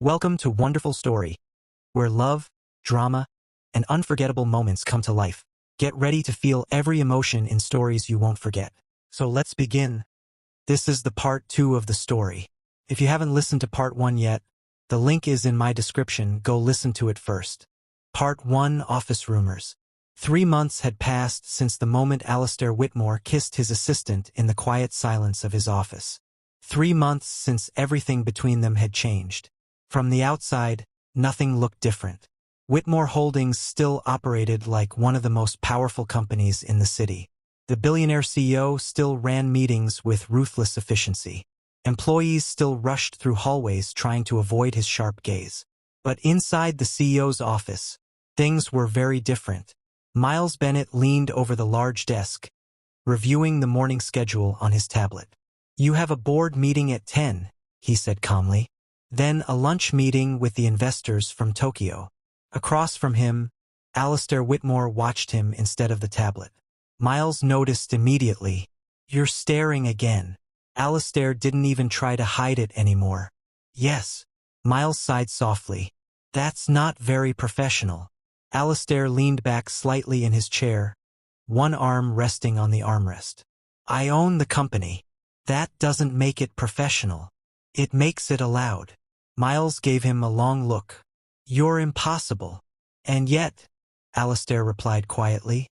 Welcome to Wonderful Story, where love, drama, and unforgettable moments come to life. Get ready to feel every emotion in stories you won't forget. So let's begin. This is the part 2 of the story. If you haven't listened to part 1 yet, the link is in my description. Go listen to it first. Part 1: Office Rumors. 3 months had passed since the moment Alistair Whitmore kissed his assistant in the quiet silence of his office. 3 months since everything between them had changed. From the outside, nothing looked different. Whitmore Holdings still operated like one of the most powerful companies in the city. The billionaire CEO still ran meetings with ruthless efficiency. Employees still rushed through hallways trying to avoid his sharp gaze. But inside the CEO's office, things were very different. Miles Bennett leaned over the large desk, reviewing the morning schedule on his tablet. "You have a board meeting at 10, he said calmly. Then a lunch meeting with the investors from Tokyo. Across from him, Alistair Whitmore watched him instead of the tablet. Miles noticed immediately. "You're staring again." Alistair didn't even try to hide it anymore. "Yes." Miles sighed softly. "That's not very professional." Alistair leaned back slightly in his chair, one arm resting on the armrest. "I own the company. That doesn't make it professional. It makes it allowed." Miles gave him a long look. "You're impossible." "And yet," Alistair replied quietly,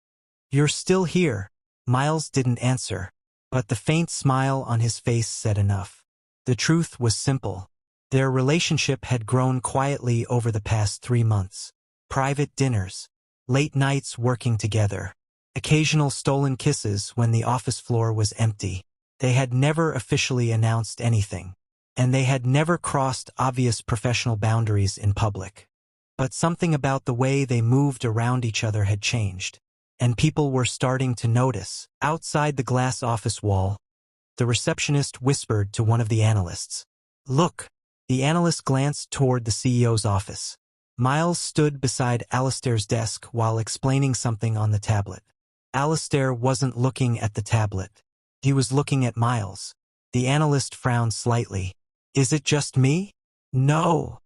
"you're still here." Miles didn't answer, but the faint smile on his face said enough. The truth was simple. Their relationship had grown quietly over the past 3 months. Private dinners, late nights working together, occasional stolen kisses when the office floor was empty. They had never officially announced anything, and they had never crossed obvious professional boundaries in public. But something about the way they moved around each other had changed, and people were starting to notice. Outside the glass office wall, the receptionist whispered to one of the analysts. "Look." The analyst glanced toward the CEO's office. Miles stood beside Alistair's desk while explaining something on the tablet. Alistair wasn't looking at the tablet. He was looking at Miles. The analyst frowned slightly. "Is it just me?" "No,"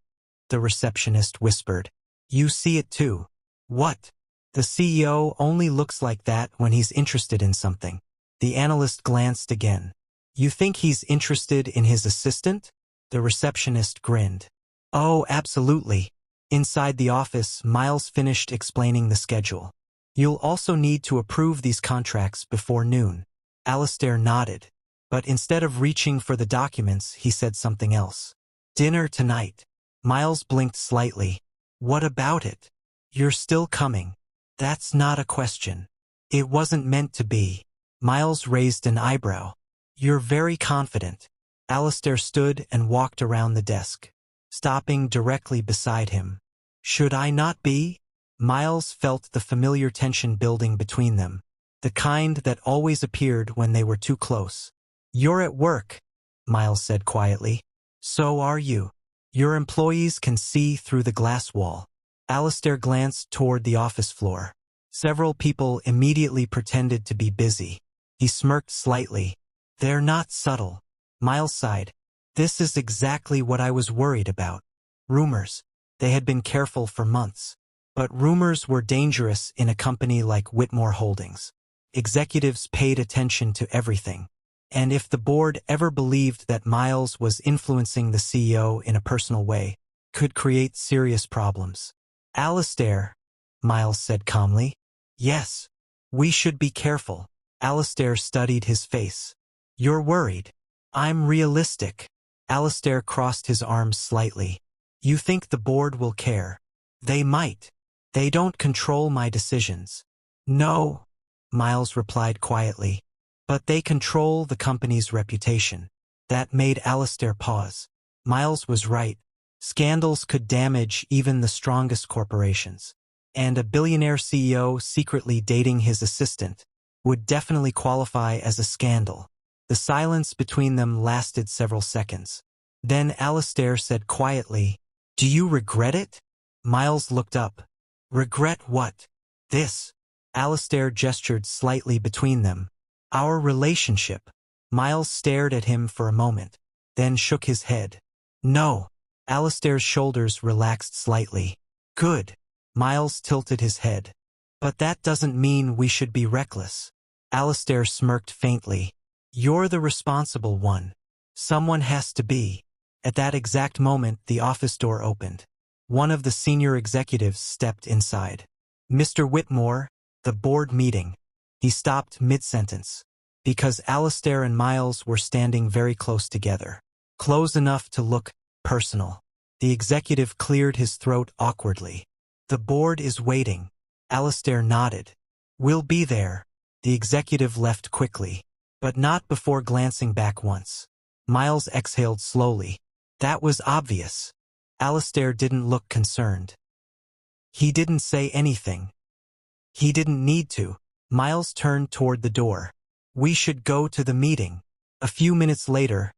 the receptionist whispered. "You see it too." "What?" "The CEO only looks like that when he's interested in something." The analyst glanced again. "You think he's interested in his assistant?" The receptionist grinned. "Oh, absolutely." Inside the office, Miles finished explaining the schedule. "You'll also need to approve these contracts before noon." Alistair nodded, but instead of reaching for the documents, he said something else. "Dinner tonight." Miles blinked slightly. "What about it?" "You're still coming." "That's not a question." "It wasn't meant to be." Miles raised an eyebrow. "You're very confident." Alistair stood and walked around the desk, stopping directly beside him. "Should I not be?" Miles felt the familiar tension building between them, the kind that always appeared when they were too close. "You're at work," Miles said quietly. "So are you. Your employees can see through the glass wall." Alistair glanced toward the office floor. Several people immediately pretended to be busy. He smirked slightly. "They're not subtle." Miles sighed. "This is exactly what I was worried about." Rumors. They had been careful for months. But rumors were dangerous in a company like Whitmore Holdings. Executives paid attention to everything. And if the board ever believed that Miles was influencing the CEO in a personal way, could create serious problems. "Alistair," Miles said calmly. "Yes. We should be careful." Alistair studied his face. "You're worried." "I'm realistic." Alistair crossed his arms slightly. "You think the board will care?" "They might. They don't control my decisions." "No," Miles replied quietly. "But they control the company's reputation." That made Alistair pause. Miles was right. Scandals could damage even the strongest corporations. And a billionaire CEO secretly dating his assistant would definitely qualify as a scandal. The silence between them lasted several seconds. Then Alistair said quietly, "Do you regret it?" Miles looked up. "Regret what?" "This." Alistair gestured slightly between them. "Our relationship." Miles stared at him for a moment, then shook his head. "No." Alistair's shoulders relaxed slightly. Good. Miles tilted his head. But that doesn't mean we should be reckless. Alistair smirked faintly. You're the responsible one. Someone has to be. At that exact moment, the office door opened. One of the senior executives stepped inside. Mr. Whitmore, the board meeting. He stopped mid-sentence. Because Alistair and Miles were standing very close together. Close enough to look personal. The executive cleared his throat awkwardly. The board is waiting. Alistair nodded. We'll be there. The executive left quickly, but not before glancing back once. Miles exhaled slowly. That was obvious. Alistair didn't look concerned. He didn't say anything. He didn't need to. Miles turned toward the door. We should go to the meeting. A few minutes later,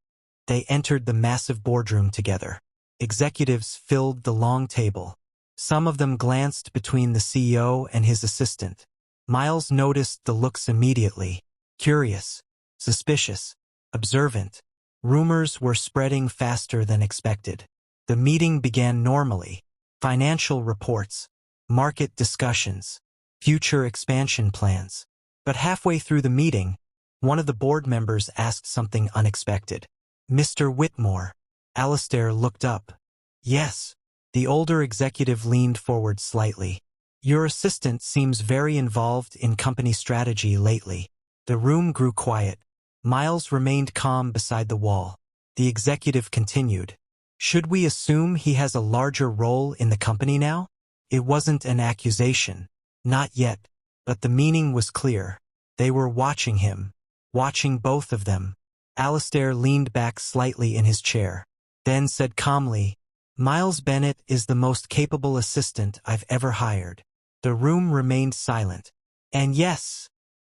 they entered the massive boardroom together. Executives filled the long table. Some of them glanced between the CEO and his assistant. Miles noticed the looks immediately. Curious, suspicious, observant. Rumors were spreading faster than expected. The meeting began normally. Financial reports, market discussions, future expansion plans. But halfway through the meeting, one of the board members asked something unexpected. Mr. Whitmore. Alistair looked up. Yes. The older executive leaned forward slightly. Your assistant seems very involved in company strategy lately. The room grew quiet. Miles remained calm beside the wall. The executive continued. Should we assume he has a larger role in the company now? It wasn't an accusation. Not yet. But the meaning was clear. They were watching him. Watching both of them. Alistair leaned back slightly in his chair. Then said calmly, Miles Bennett is the most capable assistant I've ever hired. The room remained silent. And yes,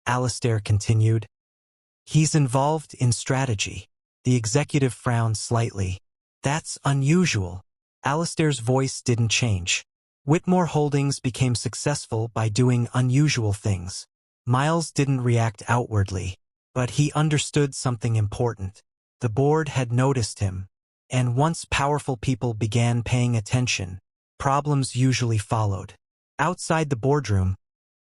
Alistair continued, he's involved in strategy. The executive frowned slightly. That's unusual. Alistair's voice didn't change. Whitmore Holdings became successful by doing unusual things. Miles didn't react outwardly, but he understood something important. The board had noticed him. And once powerful people began paying attention, problems usually followed. Outside the boardroom,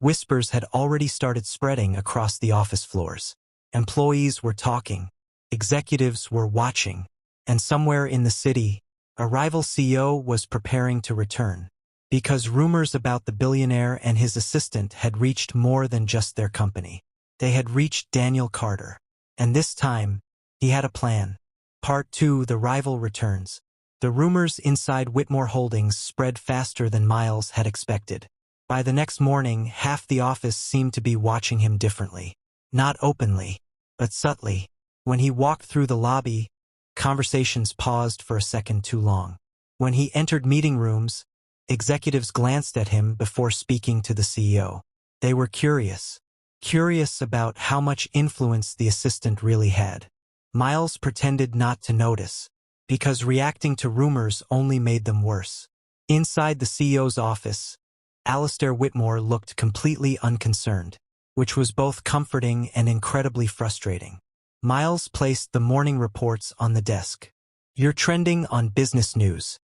whispers had already started spreading across the office floors. Employees were talking. Executives were watching. And somewhere in the city, a rival CEO was preparing to return. Because rumors about the billionaire and his assistant had reached more than just their company. They had reached Daniel Carter. And this time, he had a plan. Part 2, The Rival Returns. The rumors inside Whitmore Holdings spread faster than Miles had expected. By the next morning, half the office seemed to be watching him differently. Not openly, but subtly. When he walked through the lobby, conversations paused for a second too long. When he entered meeting rooms, executives glanced at him before speaking to the CEO. They were curious. Curious about how much influence the assistant really had. Miles pretended not to notice, because reacting to rumors only made them worse. Inside the CEO's office, Alistair Whitmore looked completely unconcerned, which was both comforting and incredibly frustrating. Miles placed the morning reports on the desk. You're trending on business news.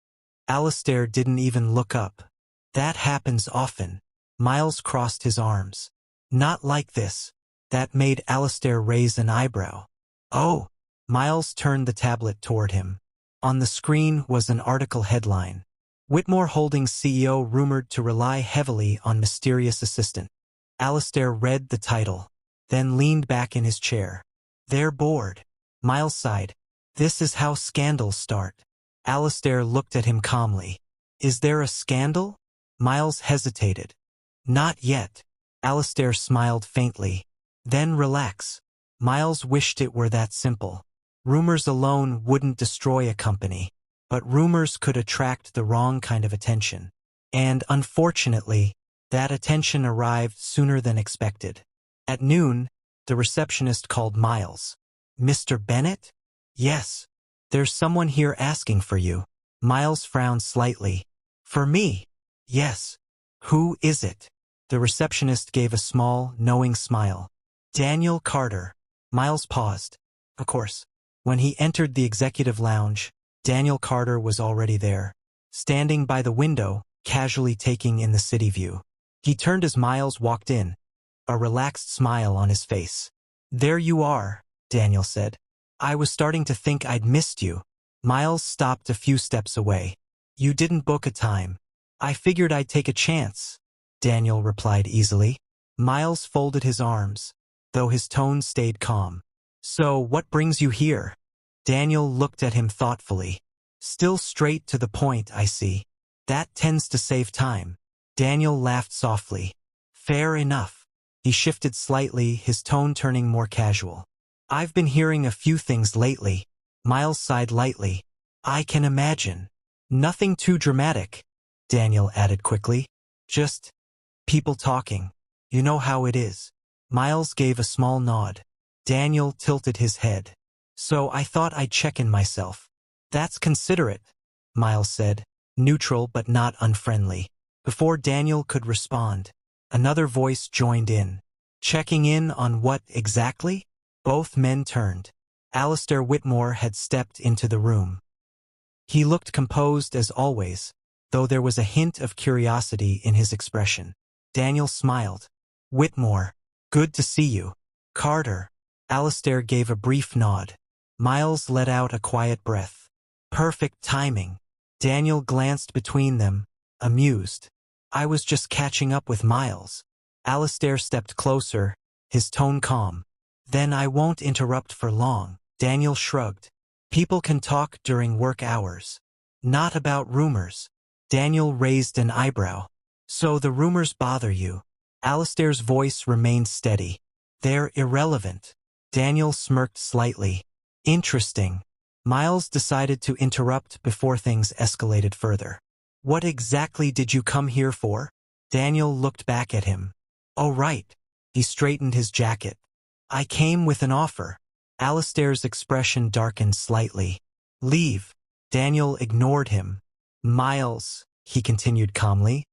Alistair didn't even look up. That happens often. Miles crossed his arms. Not like this. That made Alistair raise an eyebrow. Oh. Miles turned the tablet toward him. On the screen was an article headline. Whitmore Holdings CEO rumored to rely heavily on mysterious assistant. Alistair read the title, then leaned back in his chair. They're bored. Miles sighed. This is how scandals start. Alistair looked at him calmly. Is there a scandal? Miles hesitated. Not yet. Alistair smiled faintly. Then relax. Miles wished it were that simple. Rumors alone wouldn't destroy a company, but rumors could attract the wrong kind of attention. And unfortunately, that attention arrived sooner than expected. At noon, the receptionist called Miles. Mr. Bennett? Yes. There's someone here asking for you. Miles frowned slightly. For me? Yes. Who is it? The receptionist gave a small, knowing smile. Daniel Carter. Miles paused. Of course. When he entered the executive lounge, Daniel Carter was already there, standing by the window, casually taking in the city view. He turned as Miles walked in, a relaxed smile on his face. "There you are," Daniel said. "I was starting to think I'd missed you." Miles stopped a few steps away. "You didn't book a time. I figured I'd take a chance," Daniel replied easily. Miles folded his arms, though his tone stayed calm. "So what brings you here?" Daniel looked at him thoughtfully. "Still straight to the point, I see. That tends to save time." Daniel laughed softly. "Fair enough." He shifted slightly, his tone turning more casual. "I've been hearing a few things lately." Miles sighed lightly. "I can imagine. Nothing too dramatic," Daniel added quickly. "Just people talking. You know how it is." Miles gave a small nod. Daniel tilted his head. "So I thought I'd check in myself." "That's considerate," Miles said, neutral but not unfriendly. Before Daniel could respond, another voice joined in. "Checking in on what exactly?" Both men turned. Alistair Whitmore had stepped into the room. He looked composed as always, though there was a hint of curiosity in his expression. Daniel smiled. "Whitmore, good to see you." "Carter." Alistair gave a brief nod. Miles let out a quiet breath. Perfect timing. Daniel glanced between them, amused. "I was just catching up with Miles." Alistair stepped closer, his tone calm. "Then I won't interrupt for long." Daniel shrugged. "People can talk during work hours. Not about rumors." Daniel raised an eyebrow. "So the rumors bother you?" Alistair's voice remained steady. "They're irrelevant." Daniel smirked slightly. "Interesting." Miles decided to interrupt before things escalated further. "What exactly did you come here for?" Daniel looked back at him. "Oh right." He straightened his jacket. "I came with an offer." Alistair's expression darkened slightly. "Leave." Daniel ignored him. "Miles," he continued calmly.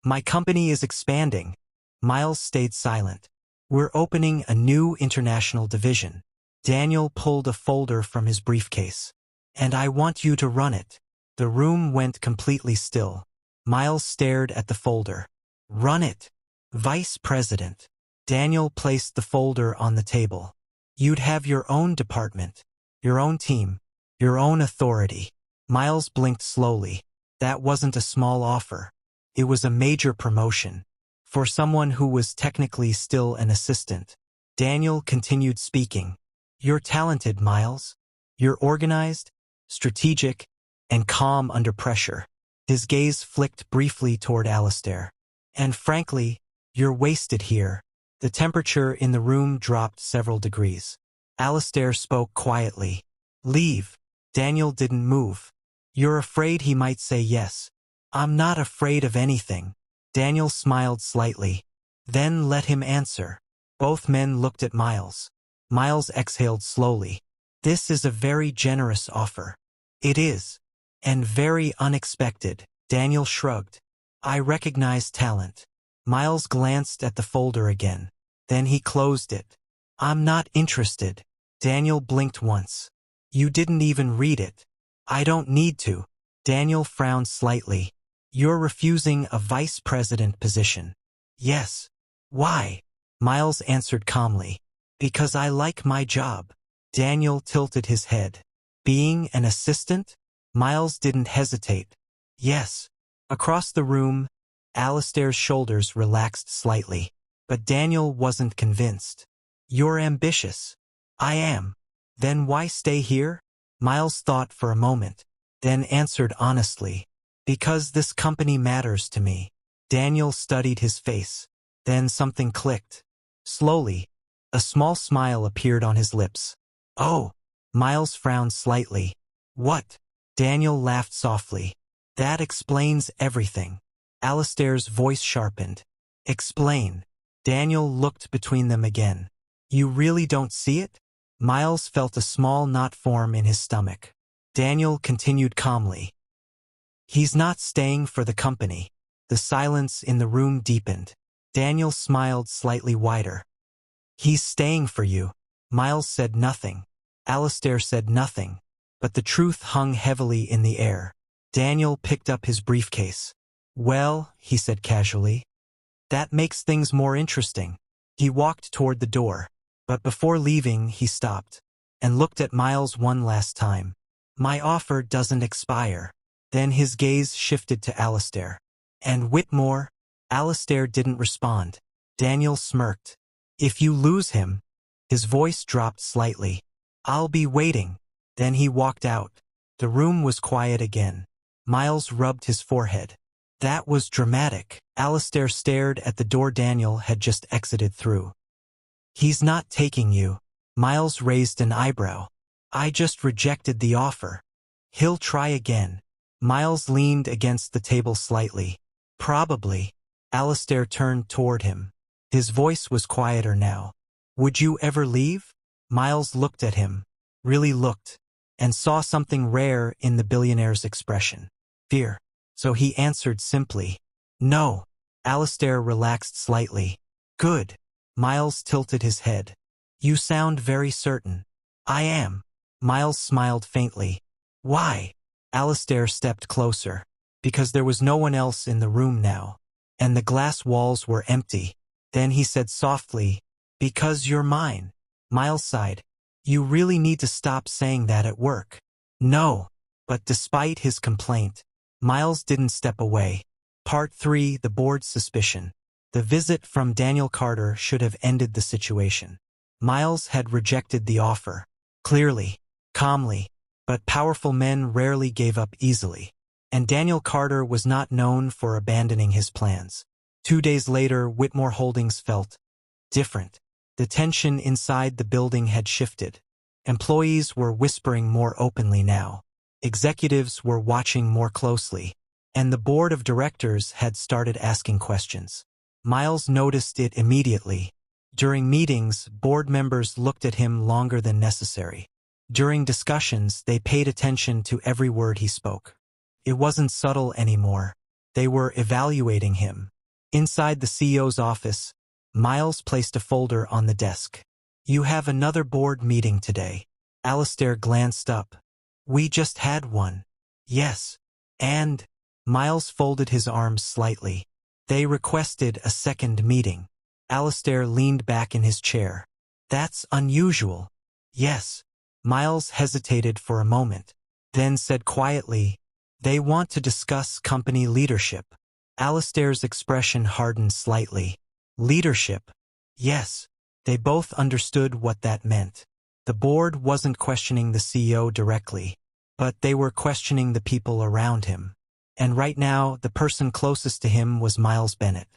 "My company is expanding." Miles stayed silent. "We're opening a new international division." Daniel pulled a folder from his briefcase. "And I want you to run it." The room went completely still. Miles stared at the folder. "Run it." "Vice President." Daniel placed the folder on the table. "You'd have your own department, your own team, your own authority." Miles blinked slowly. That wasn't a small offer. It was a major promotion. For someone who was technically still an assistant. Daniel continued speaking. "You're talented, Miles. You're organized, strategic, and calm under pressure." His gaze flicked briefly toward Alistair. "And frankly, you're wasted here." The temperature in the room dropped several degrees. Alistair spoke quietly. "Leave." Daniel didn't move. "You're afraid he might say yes." "I'm not afraid of anything." Daniel smiled slightly. "Then let him answer." Both men looked at Miles. Miles exhaled slowly. "This is a very generous offer." "It is. And very unexpected." Daniel shrugged. "I recognize talent." Miles glanced at the folder again. Then he closed it. "I'm not interested." Daniel blinked once. "You didn't even read it." "I don't need to." Daniel frowned slightly. "You're refusing a vice president position." "Yes." "Why?" Miles answered calmly. "Because I like my job." Daniel tilted his head. "Being an assistant?" Miles didn't hesitate. "Yes." Across the room, Alistair's shoulders relaxed slightly. But Daniel wasn't convinced. "You're ambitious." "I am." "Then why stay here?" Miles thought for a moment, then answered honestly. "Because this company matters to me." Daniel studied his face. Then something clicked. Slowly, a small smile appeared on his lips. "Oh." Miles frowned slightly. "What?" Daniel laughed softly. "That explains everything." Alistair's voice sharpened. "Explain." Daniel looked between them again. "You really don't see it?" Miles felt a small knot form in his stomach. Daniel continued calmly. "He's not staying for the company." The silence in the room deepened. Daniel smiled slightly wider. "He's staying for you." Miles said nothing. Alistair said nothing. but the truth hung heavily in the air. Daniel picked up his briefcase. "Well," he said casually, "that makes things more interesting." He walked toward the door, but before leaving he stopped and looked at Miles one last time. "My offer doesn't expire." Then his gaze shifted to Alistair. "And Whitmore?" Alistair didn't respond. Daniel smirked. "If you lose him," his voice dropped slightly, "I'll be waiting." Then he walked out. The room was quiet again. Miles rubbed his forehead. That was dramatic. Alistair stared at the door Daniel had just exited through. "He's not taking you." Miles raised an eyebrow. "I just rejected the offer." "He'll try again." Miles leaned against the table slightly. "Probably." Alistair turned toward him. His voice was quieter now. "Would you ever leave?" Miles looked at him, really looked, and saw something rare in the billionaire's expression. Fear. So he answered simply, "No." Alistair relaxed slightly. "Good." Miles tilted his head. "You sound very certain." "I am." Miles smiled faintly. "Why?" Alistair stepped closer. "Because there was no one else in the room now, and the glass walls were empty." Then he said softly, "Because you're mine." Miles sighed. "You really need to stop saying that at work." "No." But despite his complaint, Miles didn't step away. Part 3: The Board's Suspicion. The visit from Daniel Carter should have ended the situation. Miles had rejected the offer. Clearly, calmly, but powerful men rarely gave up easily. And Daniel Carter was not known for abandoning his plans. 2 days later, Whitmore Holdings felt different. The tension inside the building had shifted. Employees were whispering more openly now. Executives were watching more closely, and the board of directors had started asking questions. Miles noticed it immediately. During meetings, board members looked at him longer than necessary. During discussions, they paid attention to every word he spoke. It wasn't subtle anymore. They were evaluating him. Inside the CEO's office, Miles placed a folder on the desk. "You have another board meeting today." Alistair glanced up. "We just had one." "Yes. And?" Miles folded his arms slightly. "They requested a second meeting." Alistair leaned back in his chair. "That's unusual." "Yes." Miles hesitated for a moment, then said quietly, "They want to discuss company leadership." Alistair's expression hardened slightly. "Leadership?" "Yes." They both understood what that meant. The board wasn't questioning the CEO directly, but they were questioning the people around him. And right now, the person closest to him was Miles Bennett.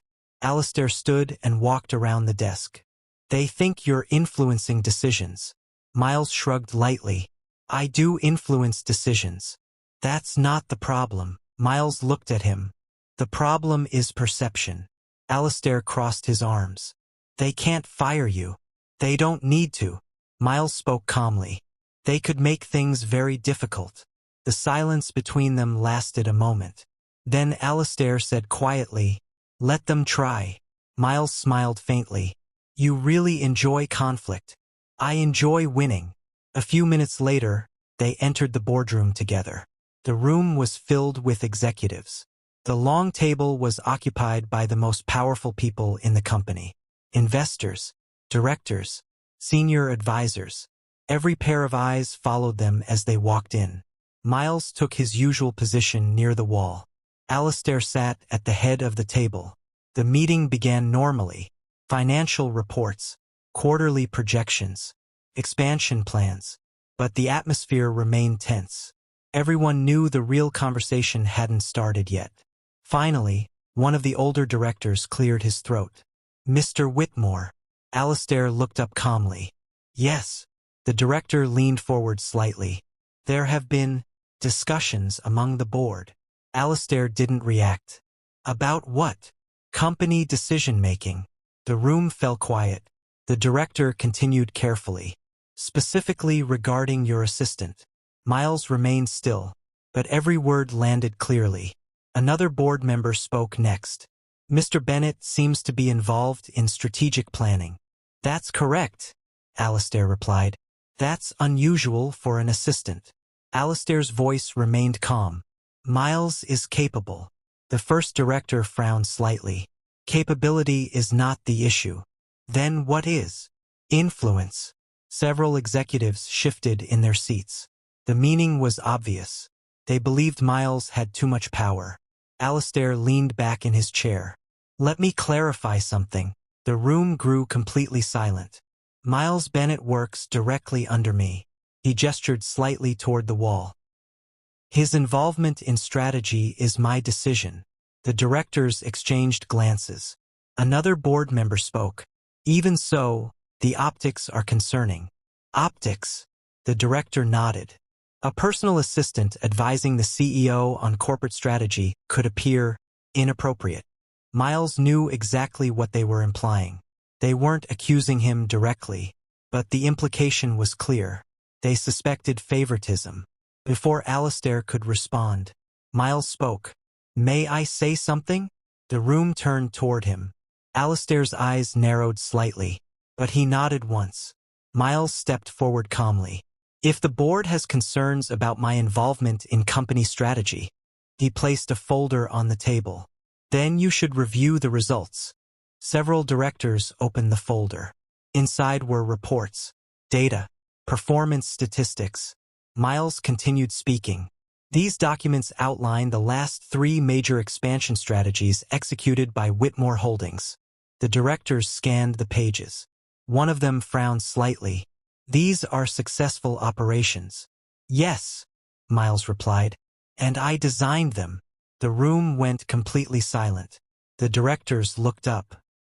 Alistair stood and walked around the desk. "They think you're influencing decisions." Miles shrugged lightly. "I do influence decisions." "That's not the problem." Miles looked at him. "The problem is perception." Alistair crossed his arms. "They can't fire you. They don't need to." Miles spoke calmly. "They could make things very difficult." The silence between them lasted a moment. Then Alistair said quietly, "Let them try." Miles smiled faintly. "You really enjoy conflict." "I enjoy winning." A few minutes later, they entered the boardroom together. The room was filled with executives. The long table was occupied by the most powerful people in the company. Investors, directors, senior advisors. Every pair of eyes followed them as they walked in. Miles took his usual position near the wall. Alistair sat at the head of the table. The meeting began normally. Financial reports, quarterly projections, expansion plans. But the atmosphere remained tense. Everyone knew the real conversation hadn't started yet. Finally, one of the older directors cleared his throat. "Mr. Whitmore." Alistair looked up calmly. "Yes." The director leaned forward slightly. "There have been discussions among the board." Alistair didn't react. "About what?" "Company decision-making." The room fell quiet. The director continued carefully. "Specifically regarding your assistant." Miles remained still, but every word landed clearly. Another board member spoke next. "Mr. Bennett seems to be involved in strategic planning." "That's correct," Alistair replied. "That's unusual for an assistant." Alistair's voice remained calm. Miles is capable. The first director frowned slightly. Capability is not the issue. Then what is? Influence. Several executives shifted in their seats. The meaning was obvious. They believed Miles had too much power. Alistair leaned back in his chair. Let me clarify something. The room grew completely silent. Miles Bennett works directly under me. He gestured slightly toward the wall. His involvement in strategy is my decision. The directors exchanged glances. Another board member spoke. Even so, the optics are concerning. Optics? The director nodded. A personal assistant advising the CEO on corporate strategy could appear inappropriate. Miles knew exactly what they were implying. They weren't accusing him directly, but the implication was clear. They suspected favoritism. Before Alistair could respond, Miles spoke. May I say something? The room turned toward him. Alistair's eyes narrowed slightly, but he nodded once. Miles stepped forward calmly. If the board has concerns about my involvement in company strategy, he placed a folder on the table. Then you should review the results. Several directors opened the folder. Inside were reports, data, performance statistics. Miles continued speaking. These documents outline the last 3 major expansion strategies executed by Whitmore Holdings. The directors scanned the pages. One of them frowned slightly. These are successful operations. Yes, Miles replied. And I designed them. The room went completely silent. The directors looked up.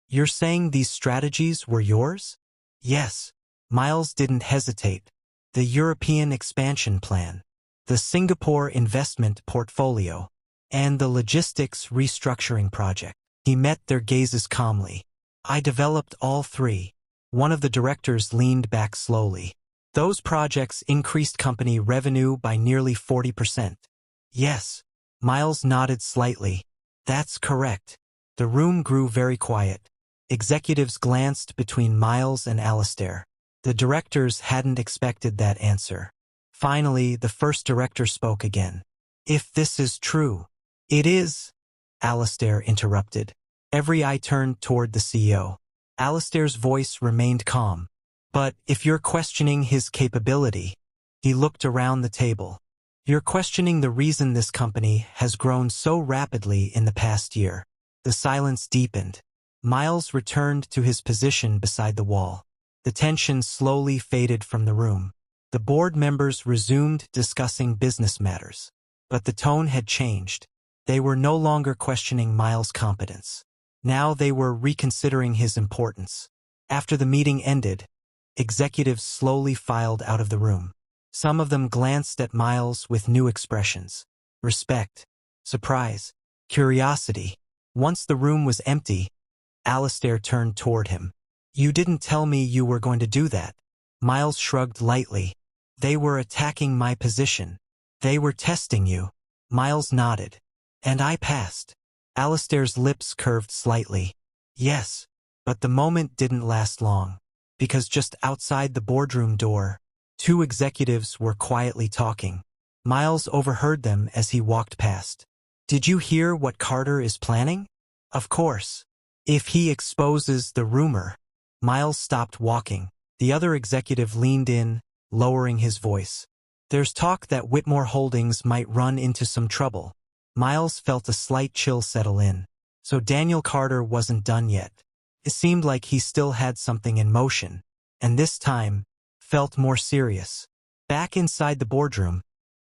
You're saying these strategies were yours? Yes. Miles didn't hesitate. The European expansion plan, the Singapore investment portfolio, and the logistics restructuring project. He met their gazes calmly. I developed all 3. One of the directors leaned back slowly. Those projects increased company revenue by nearly 40%. Yes. Miles nodded slightly. That's correct. The room grew very quiet. Executives glanced between Miles and Alistair. The directors hadn't expected that answer. Finally, the first director spoke again. If this is true. It is, Alistair interrupted. Every eye turned toward the CEO. Alistair's voice remained calm. But if you're questioning his capability, he looked around the table. You're questioning the reason this company has grown so rapidly in the past year. The silence deepened. Miles returned to his position beside the wall. The tension slowly faded from the room. The board members resumed discussing business matters. But the tone had changed. They were no longer questioning Miles' competence. Now they were reconsidering his importance. After the meeting ended, executives slowly filed out of the room. Some of them glanced at Miles with new expressions. Respect, surprise, curiosity. Once the room was empty, Alistair turned toward him. You didn't tell me you were going to do that. Miles shrugged lightly. They were attacking my position. They were testing you. Miles nodded. And I passed. Alistair's lips curved slightly. Yes, but the moment didn't last long. Because just outside the boardroom door, 2 executives were quietly talking. Miles overheard them as he walked past. Did you hear what Carter is planning? Of course. If he exposes the rumor. Miles stopped walking. The other executive leaned in, lowering his voice. There's talk that Whitmore Holdings might run into some trouble. Miles felt a slight chill settle in. So Daniel Carter wasn't done yet. It seemed like he still had something in motion, and this time, felt more serious. Back inside the boardroom,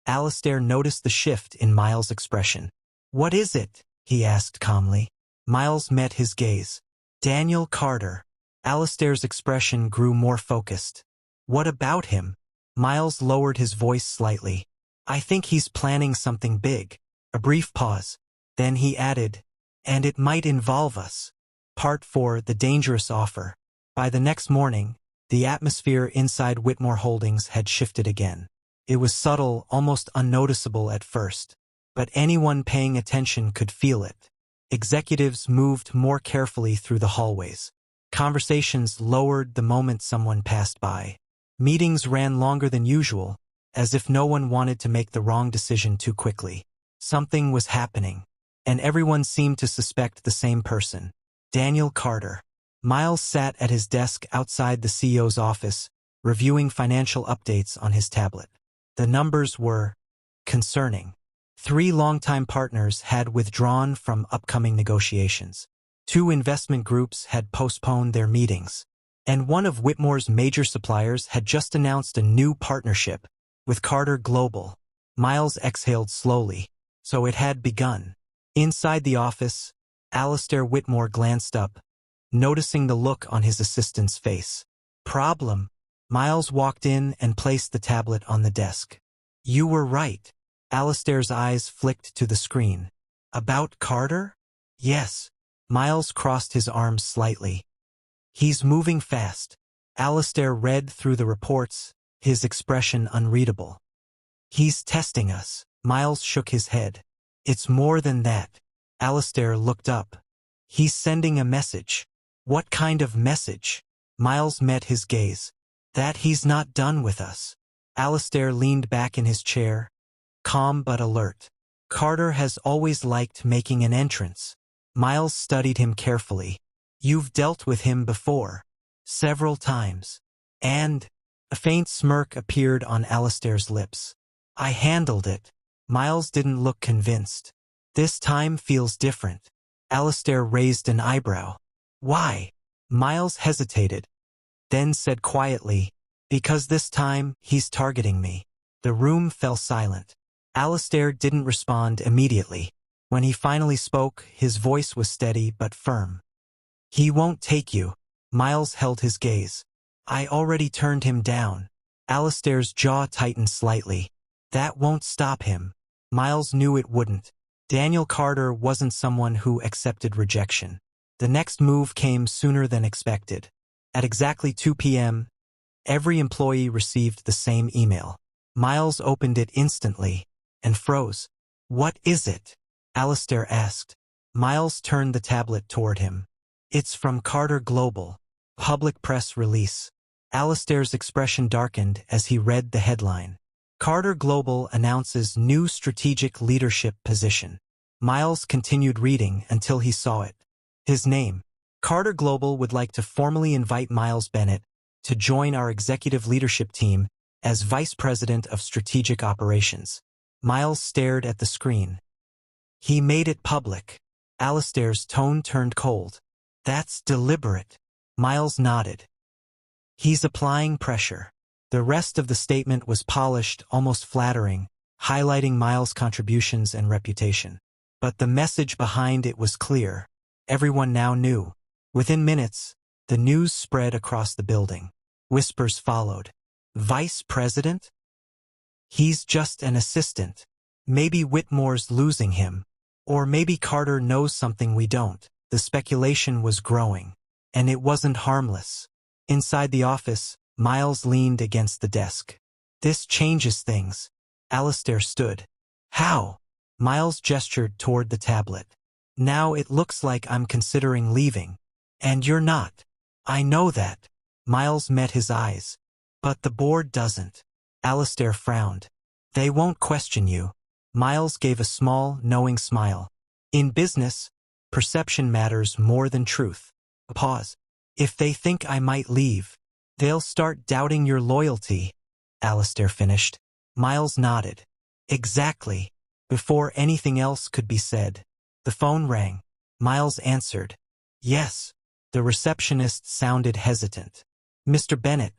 Alistair noticed the shift in Miles' expression. What is it? He asked calmly. Miles met his gaze. Daniel Carter. Alistair's expression grew more focused. What about him? Miles lowered his voice slightly. I think he's planning something big. A brief pause. Then he added, and it might involve us. Part 4, The Dangerous Offer. By the next morning, the atmosphere inside Whitmore Holdings had shifted again. It was subtle, almost unnoticeable at first, but anyone paying attention could feel it. Executives moved more carefully through the hallways. Conversations lowered the moment someone passed by. Meetings ran longer than usual, as if no one wanted to make the wrong decision too quickly. Something was happening, and everyone seemed to suspect the same person. Daniel Carter. Miles sat at his desk outside the CEO's office, reviewing financial updates on his tablet. The numbers were concerning. 3 longtime partners had withdrawn from upcoming negotiations. 2 investment groups had postponed their meetings. And one of Whitmore's major suppliers had just announced a new partnership with Carter Global. Miles exhaled slowly. So it had begun. Inside the office, Alistair Whitmore glanced up, noticing the look on his assistant's face. Problem. Miles walked in and placed the tablet on the desk. You were right. Alistair's eyes flicked to the screen. About Carter? Yes. Miles crossed his arms slightly. He's moving fast. Alistair read through the reports, his expression unreadable. He's testing us. Miles shook his head. It's more than that. Alistair looked up. He's sending a message. What kind of message? Miles met his gaze. That he's not done with us. Alistair leaned back in his chair, calm but alert. Carter has always liked making an entrance. Miles studied him carefully. You've dealt with him before. Several times. And a faint smirk appeared on Alistair's lips. I handled it. Miles didn't look convinced. This time feels different. Alistair raised an eyebrow. Why? Miles hesitated, then said quietly, because this time he's targeting me. The room fell silent. Alistair didn't respond immediately. When he finally spoke, his voice was steady but firm. He won't take you. Miles held his gaze. I already turned him down. Alistair's jaw tightened slightly. That won't stop him. Miles knew it wouldn't. Daniel Carter wasn't someone who accepted rejection. The next move came sooner than expected. At exactly 2 p.m., every employee received the same email. Miles opened it instantly and froze. What is it? Alistair asked. Miles turned the tablet toward him. It's from Carter Global. Public press release. Alistair's expression darkened as he read the headline. Carter Global announces new strategic leadership position. Miles continued reading until he saw it. His name. Carter Global would like to formally invite Miles Bennett to join our executive leadership team as Vice President of Strategic Operations. Miles stared at the screen. He made it public. Alistair's tone turned cold. That's deliberate. Miles nodded. He's applying pressure. The rest of the statement was polished, almost flattering, highlighting Miles' contributions and reputation. But the message behind it was clear. Everyone now knew. Within minutes, the news spread across the building. Whispers followed. Vice President? He's just an assistant. Maybe Whitmore's losing him. Or maybe Carter knows something we don't. The speculation was growing. And it wasn't harmless. Inside the office, Miles leaned against the desk. This changes things. Alistair stood. How? Miles gestured toward the tablet. Now it looks like I'm considering leaving. And you're not. I know that. Miles met his eyes. But the board doesn't. Alistair frowned. They won't question you. Miles gave a small, knowing smile. In business, perception matters more than truth. A pause. If they think I might leave, they'll start doubting your loyalty, Alistair finished. Miles nodded. Exactly. Before anything else could be said, the phone rang. Miles answered. Yes. The receptionist sounded hesitant. Mr. Bennett,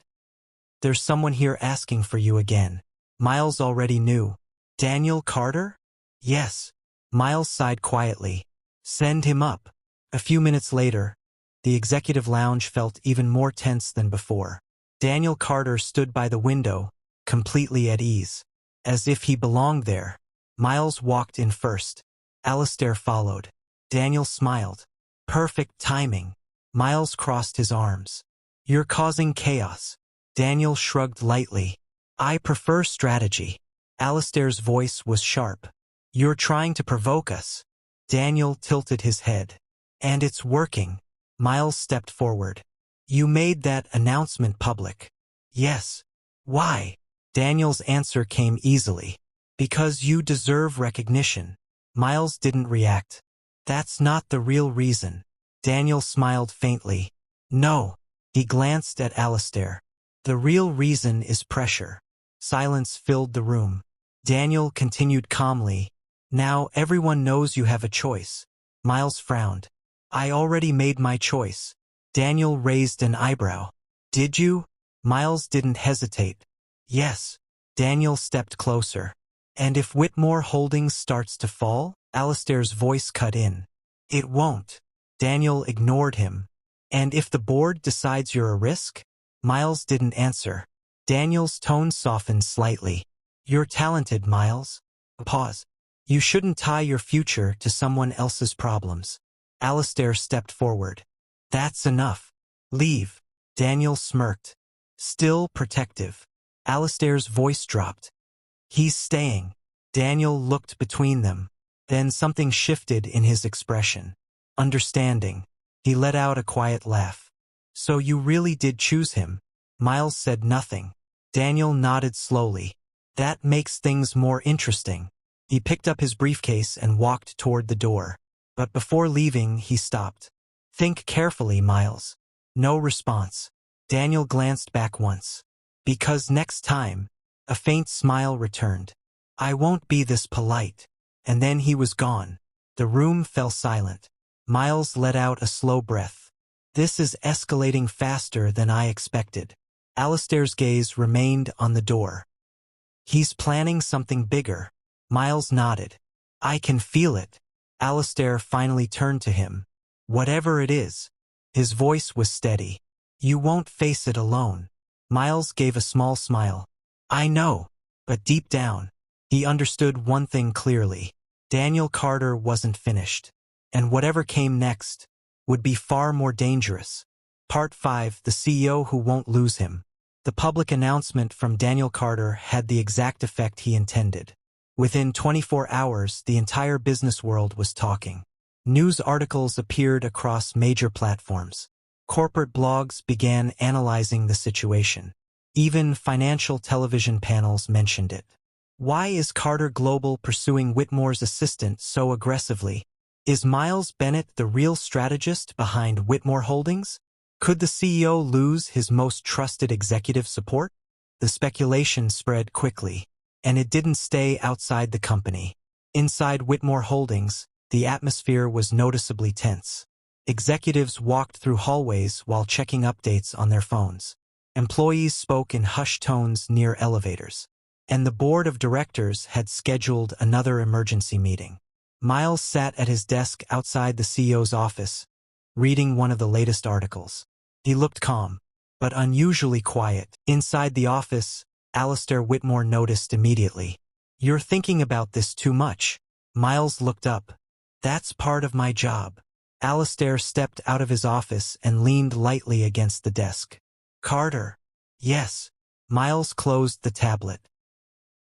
there's someone here asking for you again. Miles already knew. Daniel Carter? Yes. Miles sighed quietly. Send him up. A few minutes later, the executive lounge felt even more tense than before. Daniel Carter stood by the window, completely at ease. As if he belonged there. Miles walked in first. Alistair followed. Daniel smiled. Perfect timing. Miles crossed his arms. You're causing chaos. Daniel shrugged lightly. I prefer strategy. Alistair's voice was sharp. You're trying to provoke us. Daniel tilted his head. And it's working. Miles stepped forward. You made that announcement public. Yes. Why? Daniel's answer came easily. Because you deserve recognition. Miles didn't react. That's not the real reason. Daniel smiled faintly. No. He glanced at Alistair. The real reason is pressure. Silence filled the room. Daniel continued calmly. Now everyone knows you have a choice. Miles frowned. I already made my choice. Daniel raised an eyebrow. Did you? Miles didn't hesitate. Yes. Daniel stepped closer. And if Whitmore Holdings starts to fall? Alistair's voice cut in. It won't. Daniel ignored him. And if the board decides you're a risk? Miles didn't answer. Daniel's tone softened slightly. You're talented, Miles. Pause. You shouldn't tie your future to someone else's problems. Alistair stepped forward. That's enough. Leave. Daniel smirked. Still protective. Alistair's voice dropped. He's staying. Daniel looked between them. Then something shifted in his expression. Understanding. He let out a quiet laugh. So you really did choose him? Miles said nothing. Daniel nodded slowly. That makes things more interesting. He picked up his briefcase and walked toward the door. But before leaving, he stopped. Think carefully, Miles. No response. Daniel glanced back once. Because next time, a faint smile returned. I won't be this polite. And then he was gone. The room fell silent. Miles let out a slow breath. This is escalating faster than I expected. Alistair's gaze remained on the door. He's planning something bigger. Miles nodded. I can feel it. Alistair finally turned to him. Whatever it is. His voice was steady. You won't face it alone. Miles gave a small smile. I know. But deep down, he understood one thing clearly. Daniel Carter wasn't finished. And whatever came next would be far more dangerous. Part 5. The CEO Who Won't Lose Him. The public announcement from Daniel Carter had the exact effect he intended. Within 24 hours, the entire business world was talking. News articles appeared across major platforms. Corporate blogs began analyzing the situation. Even financial television panels mentioned it. Why is Carter Global pursuing Whitmore's assistant so aggressively? Is Miles Bennett the real strategist behind Whitmore Holdings? Could the CEO lose his most trusted executive support? The speculation spread quickly, and it didn't stay outside the company. Inside Whitmore Holdings, the atmosphere was noticeably tense. Executives walked through hallways while checking updates on their phones. Employees spoke in hushed tones near elevators. And the board of directors had scheduled another emergency meeting. Miles sat at his desk outside the CEO's office, reading one of the latest articles. He looked calm, but unusually quiet. Inside the office, Alistair Whitmore noticed immediately. You're thinking about this too much. Miles looked up. That's part of my job. Alistair stepped out of his office and leaned lightly against the desk. Carter. Yes. Miles closed the tablet.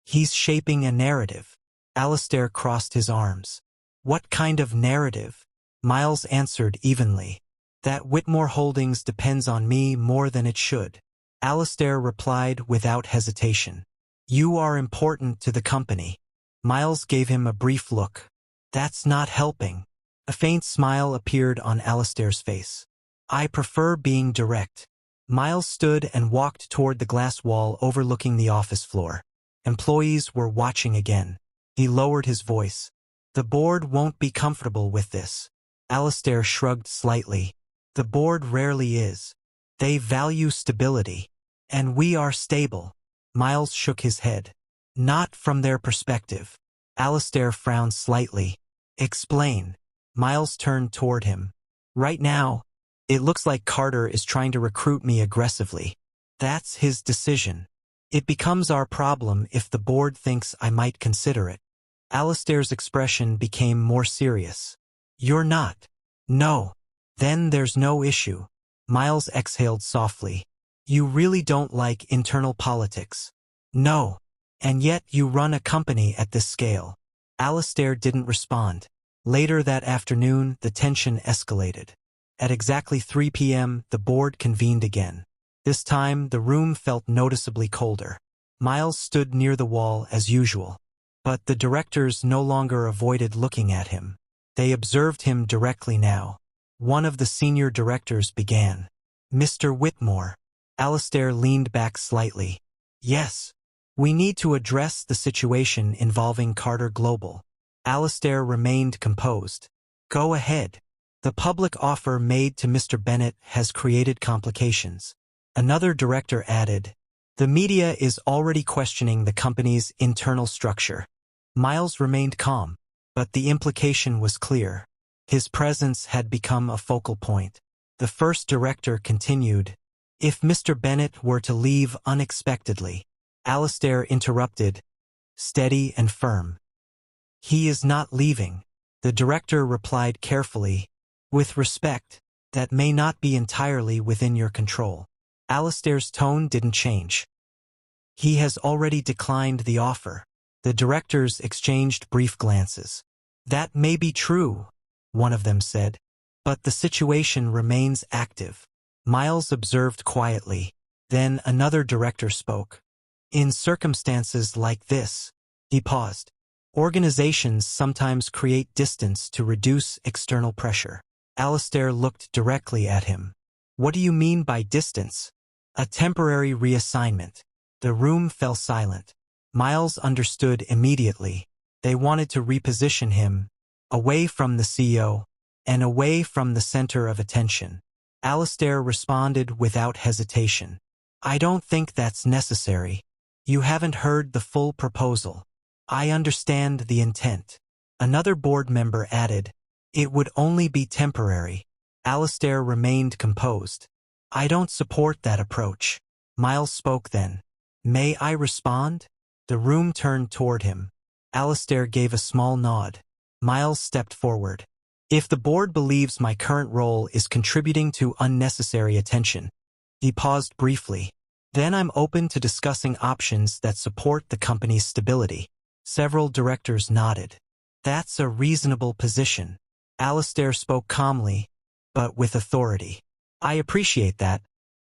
He's shaping a narrative. Alistair crossed his arms. What kind of narrative? Miles answered evenly. That Whitmore Holdings depends on me more than it should. Alistair replied without hesitation. You are important to the company. Miles gave him a brief look. That's not helping. A faint smile appeared on Alistair's face. I prefer being direct. Miles stood and walked toward the glass wall overlooking the office floor. Employees were watching again. He lowered his voice. The board won't be comfortable with this. Alistair shrugged slightly. The board rarely is. They value stability. And we are stable. Miles shook his head. Not from their perspective. Alistair frowned slightly. Explain. Miles turned toward him. Right now, it looks like Carter is trying to recruit me aggressively. That's his decision. It becomes our problem if the board thinks I might consider it. Alistair's expression became more serious. You're not. No. Then there's no issue. Miles exhaled softly. You really don't like internal politics. No. And yet you run a company at this scale. Alistair didn't respond. Later that afternoon, the tension escalated. At exactly 3 p.m., the board convened again. This time, the room felt noticeably colder. Miles stood near the wall as usual. But the directors no longer avoided looking at him. They observed him directly now. One of the senior directors began. "Mr. Whitmore." Alistair leaned back slightly. "Yes. We need to address the situation involving Carter Global." Alistair remained composed. "Go ahead. The public offer made to Mr. Bennett has created complications." Another director added, "The media is already questioning the company's internal structure." Miles remained calm, but the implication was clear. His presence had become a focal point. The first director continued, "If Mr. Bennett were to leave unexpectedly." Alistair interrupted, steady and firm. "He is not leaving." The director replied carefully, "With respect, that may not be entirely within your control." Alistair's tone didn't change. "He has already declined the offer." The directors exchanged brief glances. "That may be true," one of them said, "but the situation remains active." Miles observed quietly. Then another director spoke. "In circumstances like this," he paused, "organizations sometimes create distance to reduce external pressure." Alistair looked directly at him. "What do you mean by distance?" "A temporary reassignment." The room fell silent. Miles understood immediately. They wanted to reposition him, away from the CEO, and away from the center of attention. Alistair responded without hesitation. "I don't think that's necessary. You haven't heard the full proposal. I understand the intent." Another board member added, "It would only be temporary." Alistair remained composed. "I don't support that approach." Miles spoke then. "May I respond?" The room turned toward him. Alistair gave a small nod. Miles stepped forward. "If the board believes my current role is contributing to unnecessary attention." He paused briefly. "Then I'm open to discussing options that support the company's stability." Several directors nodded. "That's a reasonable position." Alistair spoke calmly, but with authority. "I appreciate that,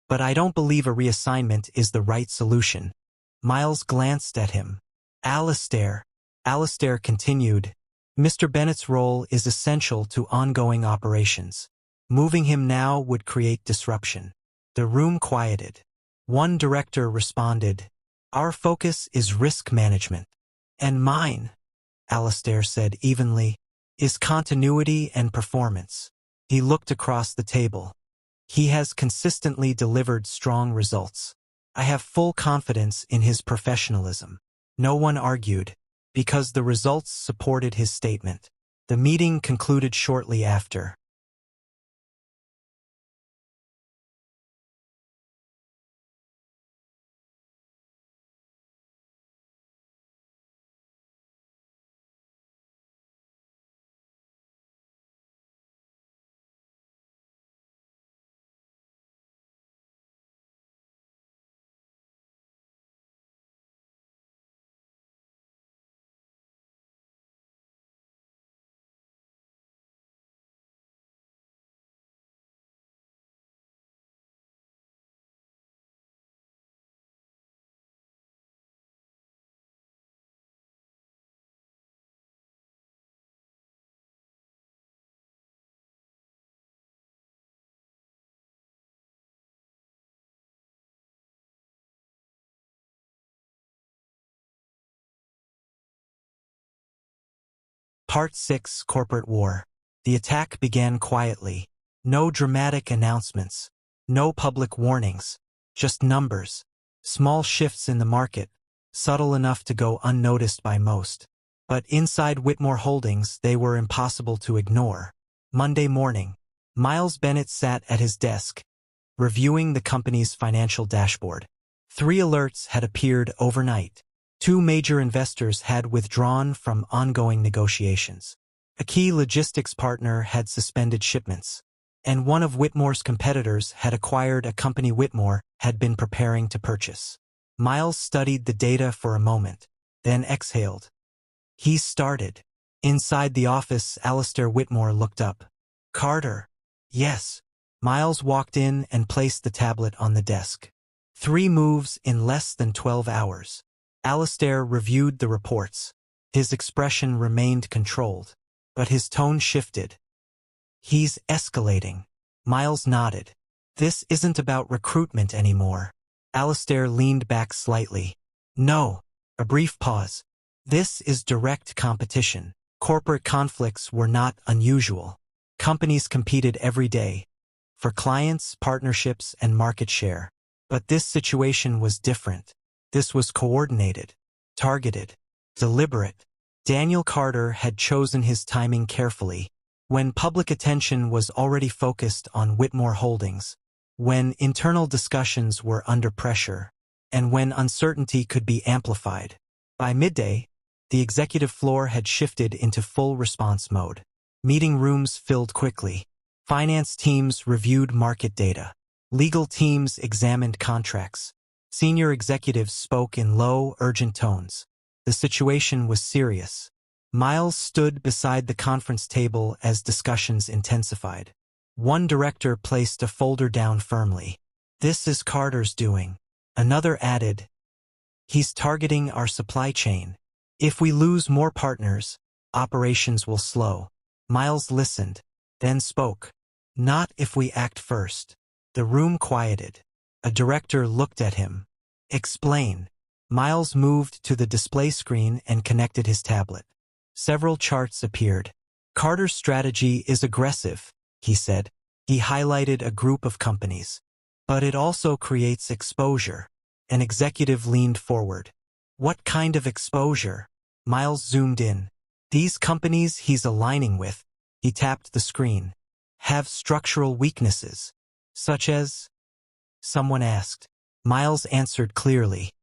but I don't believe a reassignment is the right solution." Miles glanced at him. "Alistair." Alistair continued, "Mr. Bennett's role is essential to ongoing operations. Moving him now would create disruption." The room quieted. One director responded, "Our focus is risk management." "And mine," Alistair said evenly, "is continuity and performance." He looked across the table. "He has consistently delivered strong results. I have full confidence in his professionalism." No one argued, because the results supported his statement. The meeting concluded shortly after. Part 6: Corporate War. The attack began quietly. No dramatic announcements. No public warnings. Just numbers. Small shifts in the market, subtle enough to go unnoticed by most. But inside Whitmore Holdings, they were impossible to ignore. Monday morning, Miles Bennett sat at his desk, reviewing the company's financial dashboard. 3 alerts had appeared overnight. 2 major investors had withdrawn from ongoing negotiations. A key logistics partner had suspended shipments. And one of Whitmore's competitors had acquired a company Whitmore had been preparing to purchase. Miles studied the data for a moment, then exhaled. He started. Inside the office, Alistair Whitmore looked up. "Carter." "Yes." Miles walked in and placed the tablet on the desk. 3 moves in less than 12 hours. Alistair reviewed the reports. His expression remained controlled, but his tone shifted. He's escalating. Miles nodded. This isn't about recruitment anymore. Alistair leaned back slightly. No. A brief pause. This is direct competition. Corporate conflicts were not unusual. Companies competed every day for clients, partnerships, and market share. But this situation was different. This was coordinated, targeted, deliberate. Daniel Carter had chosen his timing carefully, when public attention was already focused on Whitmore Holdings, when internal discussions were under pressure, and when uncertainty could be amplified. By midday, the executive floor had shifted into full response mode. Meeting rooms filled quickly. Finance teams reviewed market data. Legal teams examined contracts. Senior executives spoke in low, urgent tones. The situation was serious. Miles stood beside the conference table as discussions intensified. One director placed a folder down firmly. "This is Carter's doing." Another added, "He's targeting our supply chain. If we lose more partners, operations will slow." Miles listened, then spoke. "Not if we act first." The room quieted. A director looked at him. "Explain." Miles moved to the display screen and connected his tablet. Several charts appeared. "Carter's strategy is aggressive," he said. He highlighted a group of companies. "But it also creates exposure." An executive leaned forward. "What kind of exposure?" Miles zoomed in. "These companies he's aligning with," he tapped the screen, "have structural weaknesses." "Such as?" someone asked. Miles answered clearly.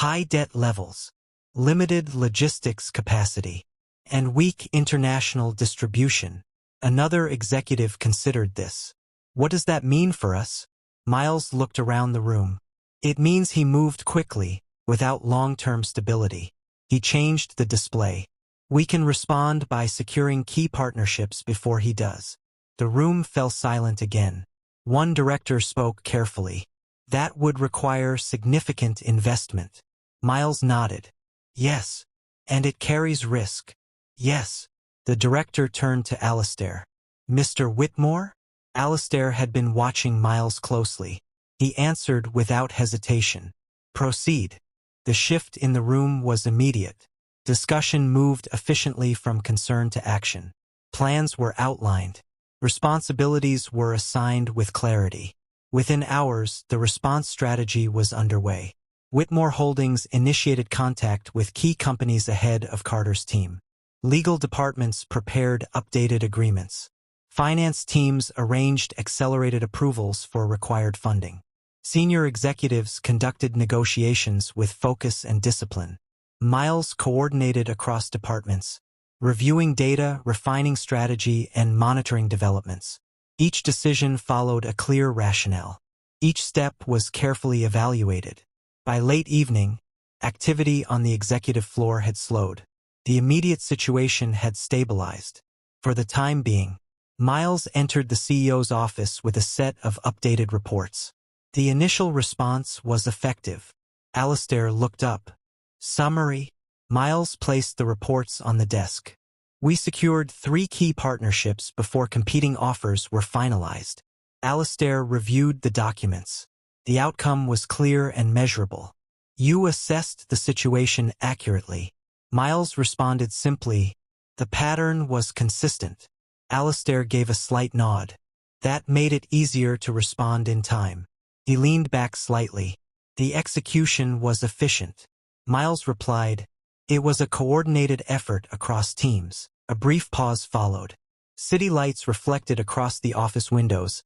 "High debt levels, limited logistics capacity, and weak international distribution." Another executive considered this. "What does that mean for us?" Miles looked around the room. "It means he moved quickly, without long-term stability." He changed the display. "We can respond by securing key partnerships before he does." The room fell silent again. One director spoke carefully. "That would require significant investment." Miles nodded. "Yes. And it carries risk." "Yes." The director turned to Alistair. "Mr. Whitmore?" Alistair had been watching Miles closely. He answered without hesitation. "Proceed." The shift in the room was immediate. Discussion moved efficiently from concern to action. Plans were outlined. Responsibilities were assigned with clarity. Within hours, the response strategy was underway. Whitmore Holdings initiated contact with key companies ahead of Carter's team. Legal departments prepared updated agreements. Finance teams arranged accelerated approvals for required funding. Senior executives conducted negotiations with focus and discipline. Miles coordinated across departments, reviewing data, refining strategy, and monitoring developments. Each decision followed a clear rationale. Each step was carefully evaluated. By late evening, activity on the executive floor had slowed. The immediate situation had stabilized. For the time being, Miles entered the CEO's office with a set of updated reports. The initial response was effective. Alistair looked up. "Summary." Miles placed the reports on the desk. "We secured 3 key partnerships before competing offers were finalized." Alistair reviewed the documents. The outcome was clear and measurable. "You assessed the situation accurately." Miles responded simply. "The pattern was consistent." Alistair gave a slight nod. That made it easier to respond in time. He leaned back slightly. "The execution was efficient." Miles replied, "It was a coordinated effort across teams." A brief pause followed. City lights reflected across the office windows,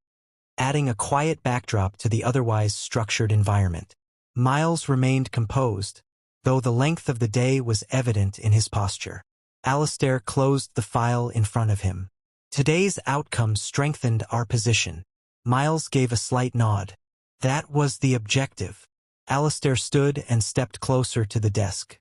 adding a quiet backdrop to the otherwise structured environment. Miles remained composed, though the length of the day was evident in his posture. Alistair closed the file in front of him. "Today's outcome strengthened our position." Miles gave a slight nod. "That was the objective." Alistair stood and stepped closer to the desk.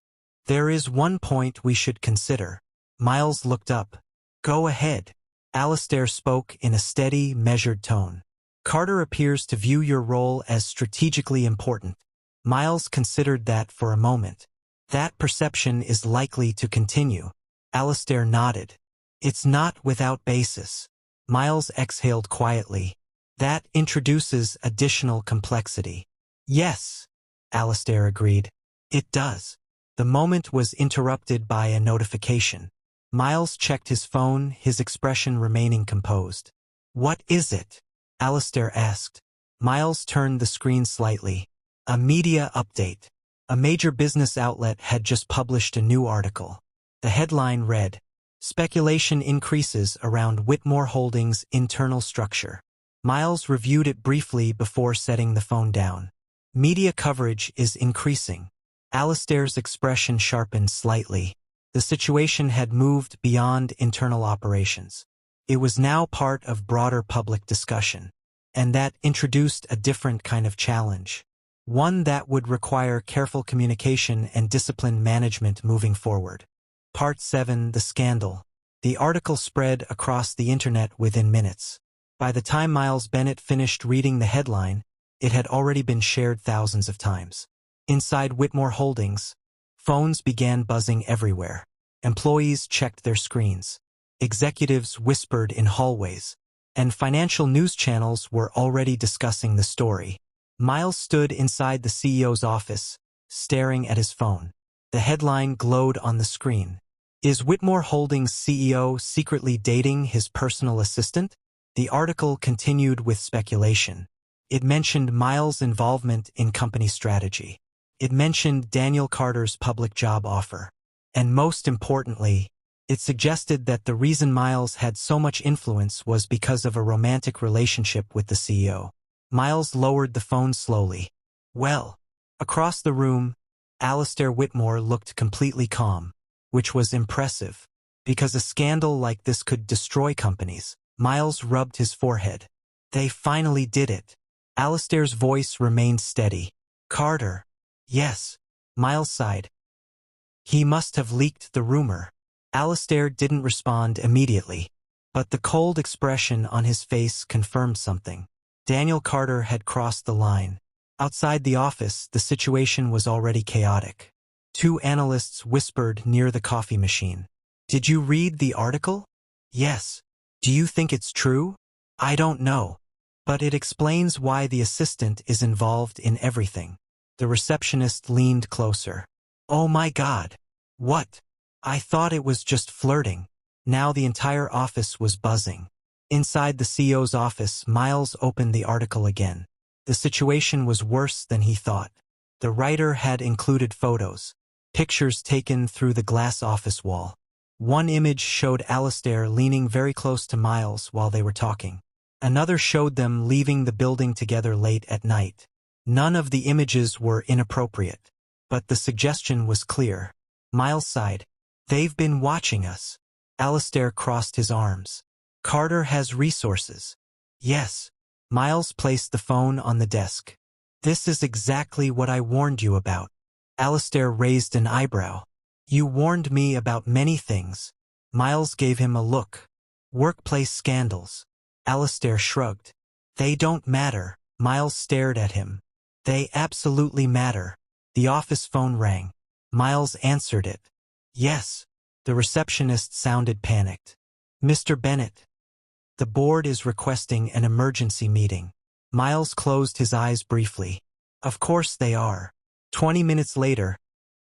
"There is one point we should consider." Miles looked up. "Go ahead." Alistair spoke in a steady, measured tone. Carter appears to view your role as strategically important. Miles considered that for a moment. That perception is likely to continue. Alistair nodded. It's not without basis. Miles exhaled quietly. That introduces additional complexity. Yes, Alistair agreed. It does. The moment was interrupted by a notification. Miles checked his phone, his expression remaining composed. What is it? Alistair asked. Miles turned the screen slightly. A media update. A major business outlet had just published a new article. The headline read, "Speculation increases around Whitmore Holdings' internal structure." Miles reviewed it briefly before setting the phone down. Media coverage is increasing. Alistair's expression sharpened slightly. The situation had moved beyond internal operations. It was now part of broader public discussion. And that introduced a different kind of challenge. One that would require careful communication and disciplined management moving forward. Part 7: The Scandal. The article spread across the internet within minutes. By the time Miles Bennett finished reading the headline, it had already been shared thousands of times. Inside Whitmore Holdings, phones began buzzing everywhere. Employees checked their screens. Executives whispered in hallways. And financial news channels were already discussing the story. Miles stood inside the CEO's office, staring at his phone. The headline glowed on the screen. Is Whitmore Holdings CEO secretly dating his personal assistant? The article continued with speculation. It mentioned Miles' involvement in company strategy. It mentioned Daniel Carter's public job offer. And most importantly, it suggested that the reason Miles had so much influence was because of a romantic relationship with the CEO. Miles lowered the phone slowly. Well, across the room, Alistair Whitmore looked completely calm, which was impressive. Because a scandal like this could destroy companies. Miles rubbed his forehead. They finally did it. Alistair's voice remained steady. Carter. Yes. Miles sighed. He must have leaked the rumor. Alistair didn't respond immediately, but the cold expression on his face confirmed something. Daniel Carter had crossed the line. Outside the office, the situation was already chaotic. Two analysts whispered near the coffee machine. Did you read the article? Yes. Do you think it's true? I don't know. But it explains why the assistant is involved in everything. The receptionist leaned closer. Oh my God. What? I thought it was just flirting. Now the entire office was buzzing. Inside the CEO's office, Miles opened the article again. The situation was worse than he thought. The writer had included photos, pictures taken through the glass office wall. One image showed Alistair leaning very close to Miles while they were talking. Another showed them leaving the building together late at night. None of the images were inappropriate, but the suggestion was clear. Miles sighed. They've been watching us. Alistair crossed his arms. Carter has resources. Yes. Miles placed the phone on the desk. This is exactly what I warned you about. Alistair raised an eyebrow. You warned me about many things. Miles gave him a look. Workplace scandals. Alistair shrugged. They don't matter. Miles stared at him. They absolutely matter. The office phone rang. Miles answered it. Yes. The receptionist sounded panicked. Mr. Bennett. The board is requesting an emergency meeting. Miles closed his eyes briefly. Of course they are. 20 minutes later,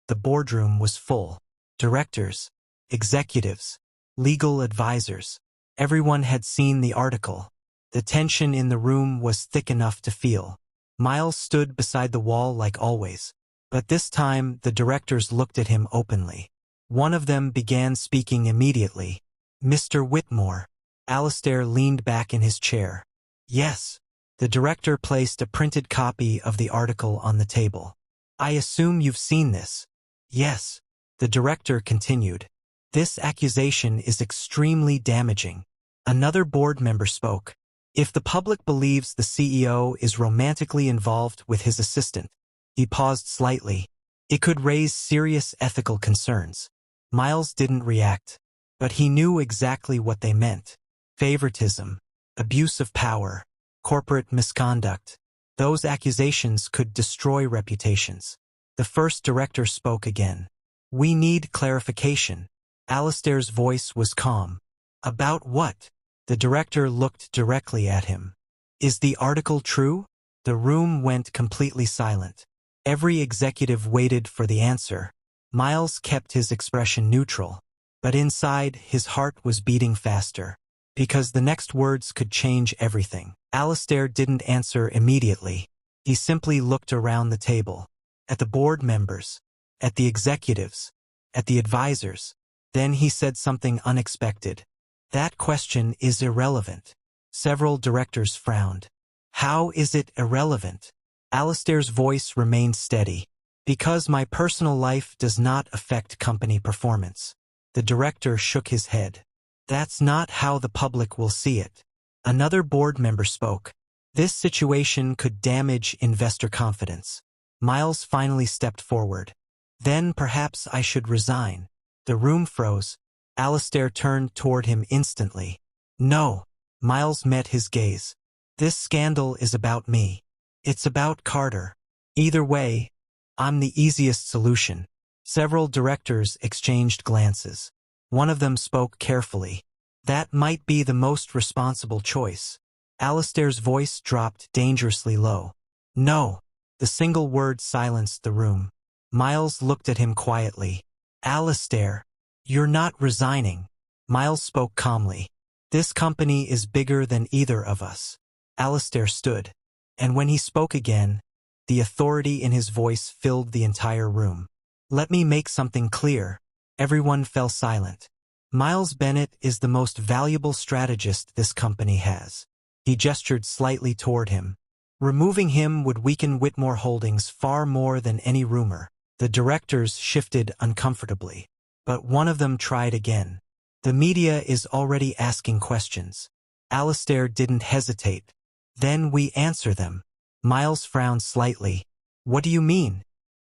the boardroom was full. Directors, executives, legal advisors. Everyone had seen the article. The tension in the room was thick enough to feel. Miles stood beside the wall like always. But this time, the directors looked at him openly. One of them began speaking immediately. Mr. Whitmore. Alistair leaned back in his chair. Yes. The director placed a printed copy of the article on the table. I assume you've seen this. Yes. The director continued. This accusation is extremely damaging. Another board member spoke. If the public believes the CEO is romantically involved with his assistant, he paused slightly. It could raise serious ethical concerns. Miles didn't react, but he knew exactly what they meant. Favoritism, abuse of power. corporate misconduct. Those accusations could destroy reputations. The first director spoke again. We need clarification. Alistair's voice was calm. About what? The director looked directly at him. Is the article true? The room went completely silent. Every executive waited for the answer. Miles kept his expression neutral, but inside his heart was beating faster, because the next words could change everything. Alistair didn't answer immediately. He simply looked around the table, at the board members, at the executives, at the advisors. Then he said something unexpected. That question is irrelevant. Several directors frowned. How is it irrelevant? Alistair's voice remained steady. Because my personal life does not affect company performance. The director shook his head. That's not how the public will see it. Another board member spoke. This situation could damage investor confidence. Miles finally stepped forward. Then perhaps I should resign. The room froze. Alistair turned toward him instantly. No. Miles met his gaze. This scandal is about me. It's about Carter. Either way, I'm the easiest solution. Several directors exchanged glances. One of them spoke carefully. That might be the most responsible choice. Alistair's voice dropped dangerously low. No. The single word silenced the room. Miles looked at him quietly. Alistair, you're not resigning. Miles spoke calmly. This company is bigger than either of us. Alistair stood. And when he spoke again, the authority in his voice filled the entire room. Let me make something clear. Everyone fell silent. Miles Bennett is the most valuable strategist this company has. He gestured slightly toward him. Removing him would weaken Whitmore Holdings far more than any rumor. The directors shifted uncomfortably. But one of them tried again. The media is already asking questions. Alistair didn't hesitate. Then we answer them. Miles frowned slightly. What do you mean?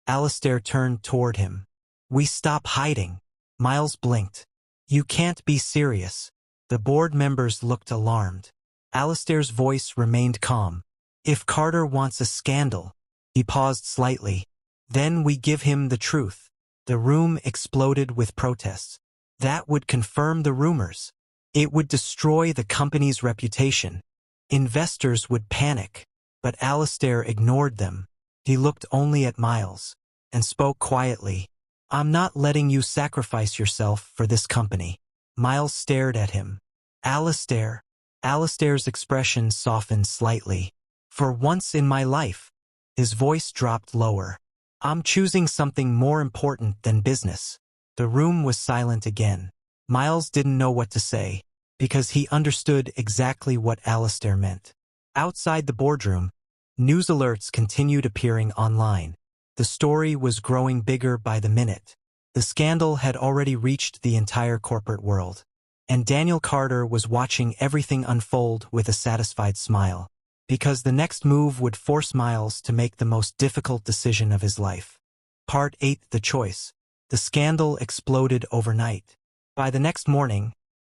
Alistair turned toward him. We stop hiding. Miles blinked. You can't be serious. The board members looked alarmed. Alistair's voice remained calm. If Carter wants a scandal. He paused slightly. Then we give him the truth. The room exploded with protests. That would confirm the rumors. It would destroy the company's reputation. Investors would panic. But Alistair ignored them. He looked only at Miles and spoke quietly. I'm not letting you sacrifice yourself for this company. Miles stared at him. Alistair. Alistair's expression softened slightly. For once in my life. His voice dropped lower. I'm choosing something more important than business. The room was silent again. Miles didn't know what to say, because he understood exactly what Alistair meant. Outside the boardroom, news alerts continued appearing online. The story was growing bigger by the minute. The scandal had already reached the entire corporate world. And Daniel Carter was watching everything unfold with a satisfied smile. Because the next move would force Miles to make the most difficult decision of his life. Part 8: The Choice. The scandal exploded overnight. By the next morning,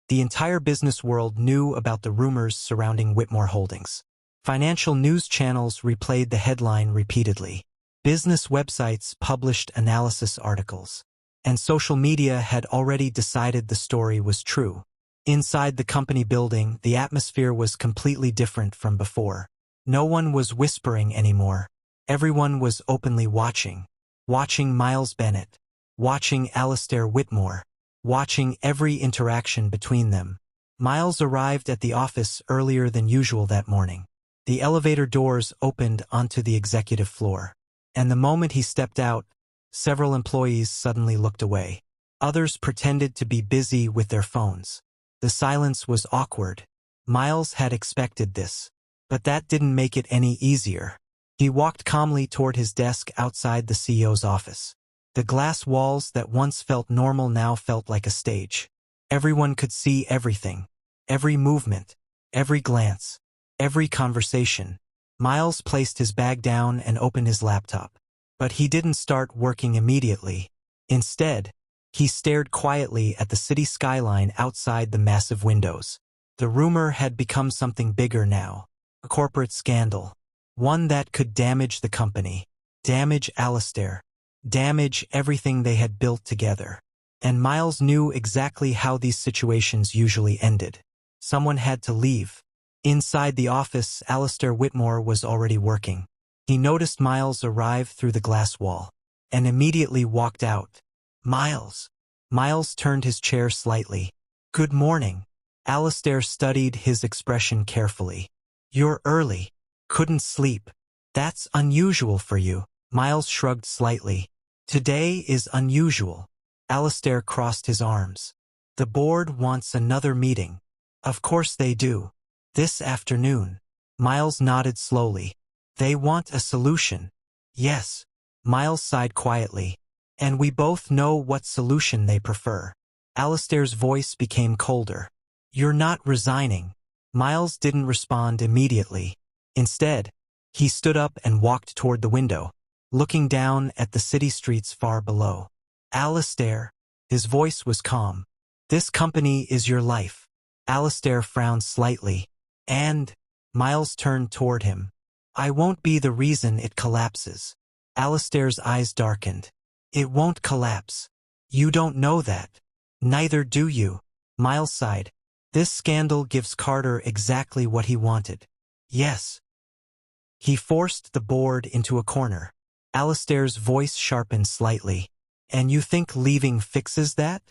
the entire business world knew about the rumors surrounding Whitmore Holdings. Financial news channels replayed the headline repeatedly. Business websites published analysis articles. And social media had already decided the story was true. Inside the company building, the atmosphere was completely different from before. No one was whispering anymore. Everyone was openly watching. Watching Miles Bennett. Watching Alistair Whitmore. Watching every interaction between them. Miles arrived at the office earlier than usual that morning. The elevator doors opened onto the executive floor. And the moment he stepped out, several employees suddenly looked away. Others pretended to be busy with their phones. The silence was awkward. Miles had expected this. But that didn't make it any easier. He walked calmly toward his desk outside the CEO's office. The glass walls that once felt normal now felt like a stage. Everyone could see everything. Every movement. Every glance. Every conversation. Miles placed his bag down and opened his laptop. But he didn't start working immediately. Instead, he stared quietly at the city skyline outside the massive windows. The rumor had become something bigger now. A corporate scandal. One that could damage the company, damage Alistair, damage everything they had built together. And Miles knew exactly how these situations usually ended. Someone had to leave. Inside the office, Alistair Whitmore was already working. He noticed Miles arrive through the glass wall and immediately walked out. Miles. Miles turned his chair slightly. Good morning. Alistair studied his expression carefully. You're early. Couldn't sleep. That's unusual for you. Miles shrugged slightly. Today is unusual. Alistair crossed his arms. The board wants another meeting. Of course they do. This afternoon. Miles nodded slowly. They want a solution. Yes. Miles sighed quietly. And we both know what solution they prefer. Alistair's voice became colder. You're not resigning. Miles didn't respond immediately. Instead, he stood up and walked toward the window, looking down at the city streets far below. Alistair. His voice was calm. This company is your life. Alistair frowned slightly. And? Miles turned toward him. I won't be the reason it collapses. Alistair's eyes darkened. It won't collapse. You don't know that. Neither do you. Miles sighed. This scandal gives Carter exactly what he wanted. Yes. He forced the board into a corner. Alistair's voice sharpened slightly. And you think leaving fixes that?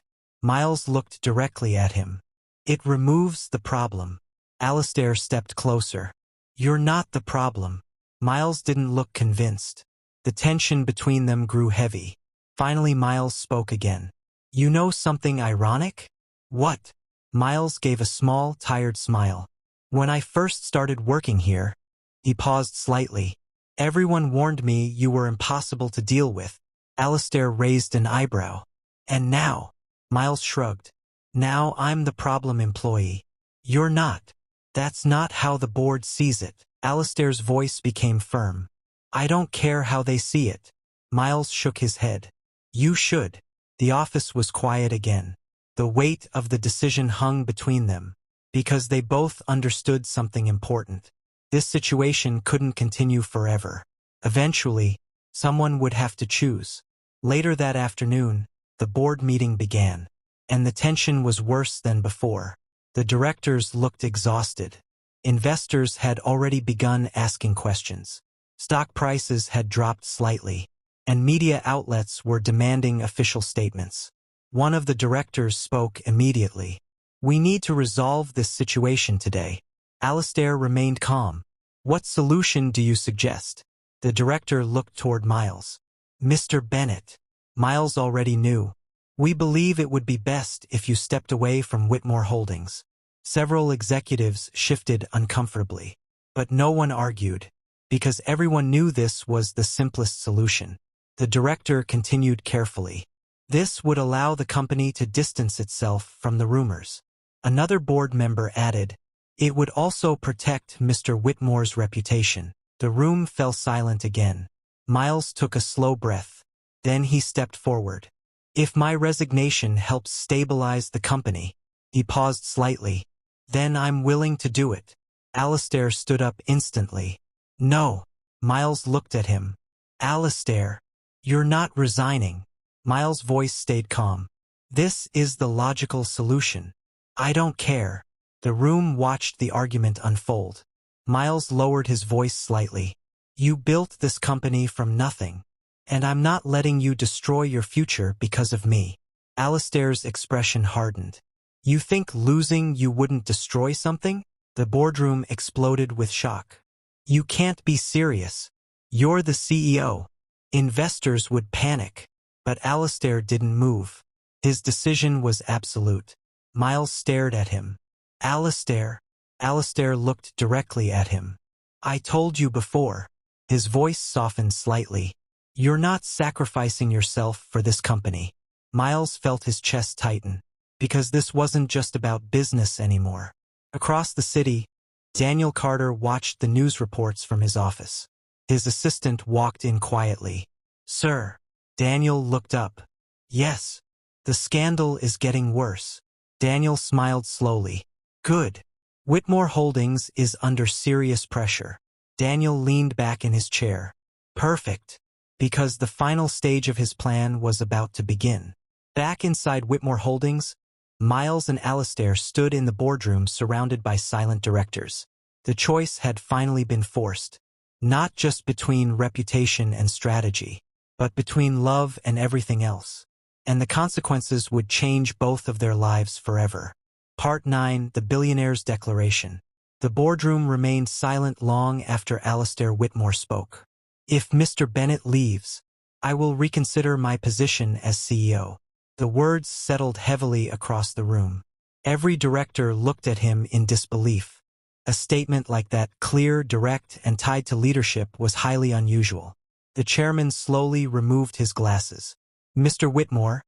Miles looked directly at him. It removes the problem. Alistair stepped closer. You're not the problem. Miles didn't look convinced. The tension between them grew heavy. Finally Miles spoke again. You know something ironic? What? Miles gave a small, tired smile. When I first started working here, he paused slightly. Everyone warned me you were impossible to deal with. Alistair raised an eyebrow. And now? Miles shrugged. Now I'm the problem employee. You're not. That's not how the board sees it. Alistair's voice became firm. I don't care how they see it. Miles shook his head. You should. The office was quiet again. The weight of the decision hung between them, because they both understood something important. This situation couldn't continue forever. Eventually, someone would have to choose. Later that afternoon, the board meeting began, and the tension was worse than before. The directors looked exhausted. Investors had already begun asking questions. Stock prices had dropped slightly, and media outlets were demanding official statements. One of the directors spoke immediately. We need to resolve this situation today. Alistair remained calm. What solution do you suggest? The director looked toward Miles. Mr. Bennett. Miles already knew. We believe it would be best if you stepped away from Whitmore Holdings. Several executives shifted uncomfortably, but no one argued, because everyone knew this was the simplest solution. The director continued carefully. This would allow the company to distance itself from the rumors. Another board member added, it would also protect Mr. Whitmore's reputation. The room fell silent again. Miles took a slow breath. Then he stepped forward. If my resignation helps stabilize the company, he paused slightly, then I'm willing to do it. Alistair stood up instantly. No. Miles looked at him. Alistair, you're not resigning. Miles' voice stayed calm. This is the logical solution. I don't care. The room watched the argument unfold. Miles lowered his voice slightly. You built this company from nothing, and I'm not letting you destroy your future because of me. Alistair's expression hardened. You think losing you wouldn't destroy something? The boardroom exploded with shock. You can't be serious. You're the CEO. Investors would panic. But Alistair didn't move. His decision was absolute. Miles stared at him. Alistair. Alistair looked directly at him. I told you before. His voice softened slightly. You're not sacrificing yourself for this company. Miles felt his chest tighten, because this wasn't just about business anymore. Across the city, Daniel Carter watched the news reports from his office. His assistant walked in quietly. Sir. Daniel looked up. Yes. The scandal is getting worse. Daniel smiled slowly. Good. Whitmore Holdings is under serious pressure. Daniel leaned back in his chair. Perfect. Because the final stage of his plan was about to begin. Back inside Whitmore Holdings, Miles and Alistair stood in the boardroom surrounded by silent directors. The choice had finally been forced. Not just between reputation and strategy, but between love and everything else. And the consequences would change both of their lives forever. Part 9, The Billionaire's Declaration. The boardroom remained silent long after Alistair Whitmore spoke. If Mr. Bennett leaves, I will reconsider my position as CEO. The words settled heavily across the room. Every director looked at him in disbelief. A statement like that, clear, direct, and tied to leadership, was highly unusual. The chairman slowly removed his glasses. Mr. Whitmore,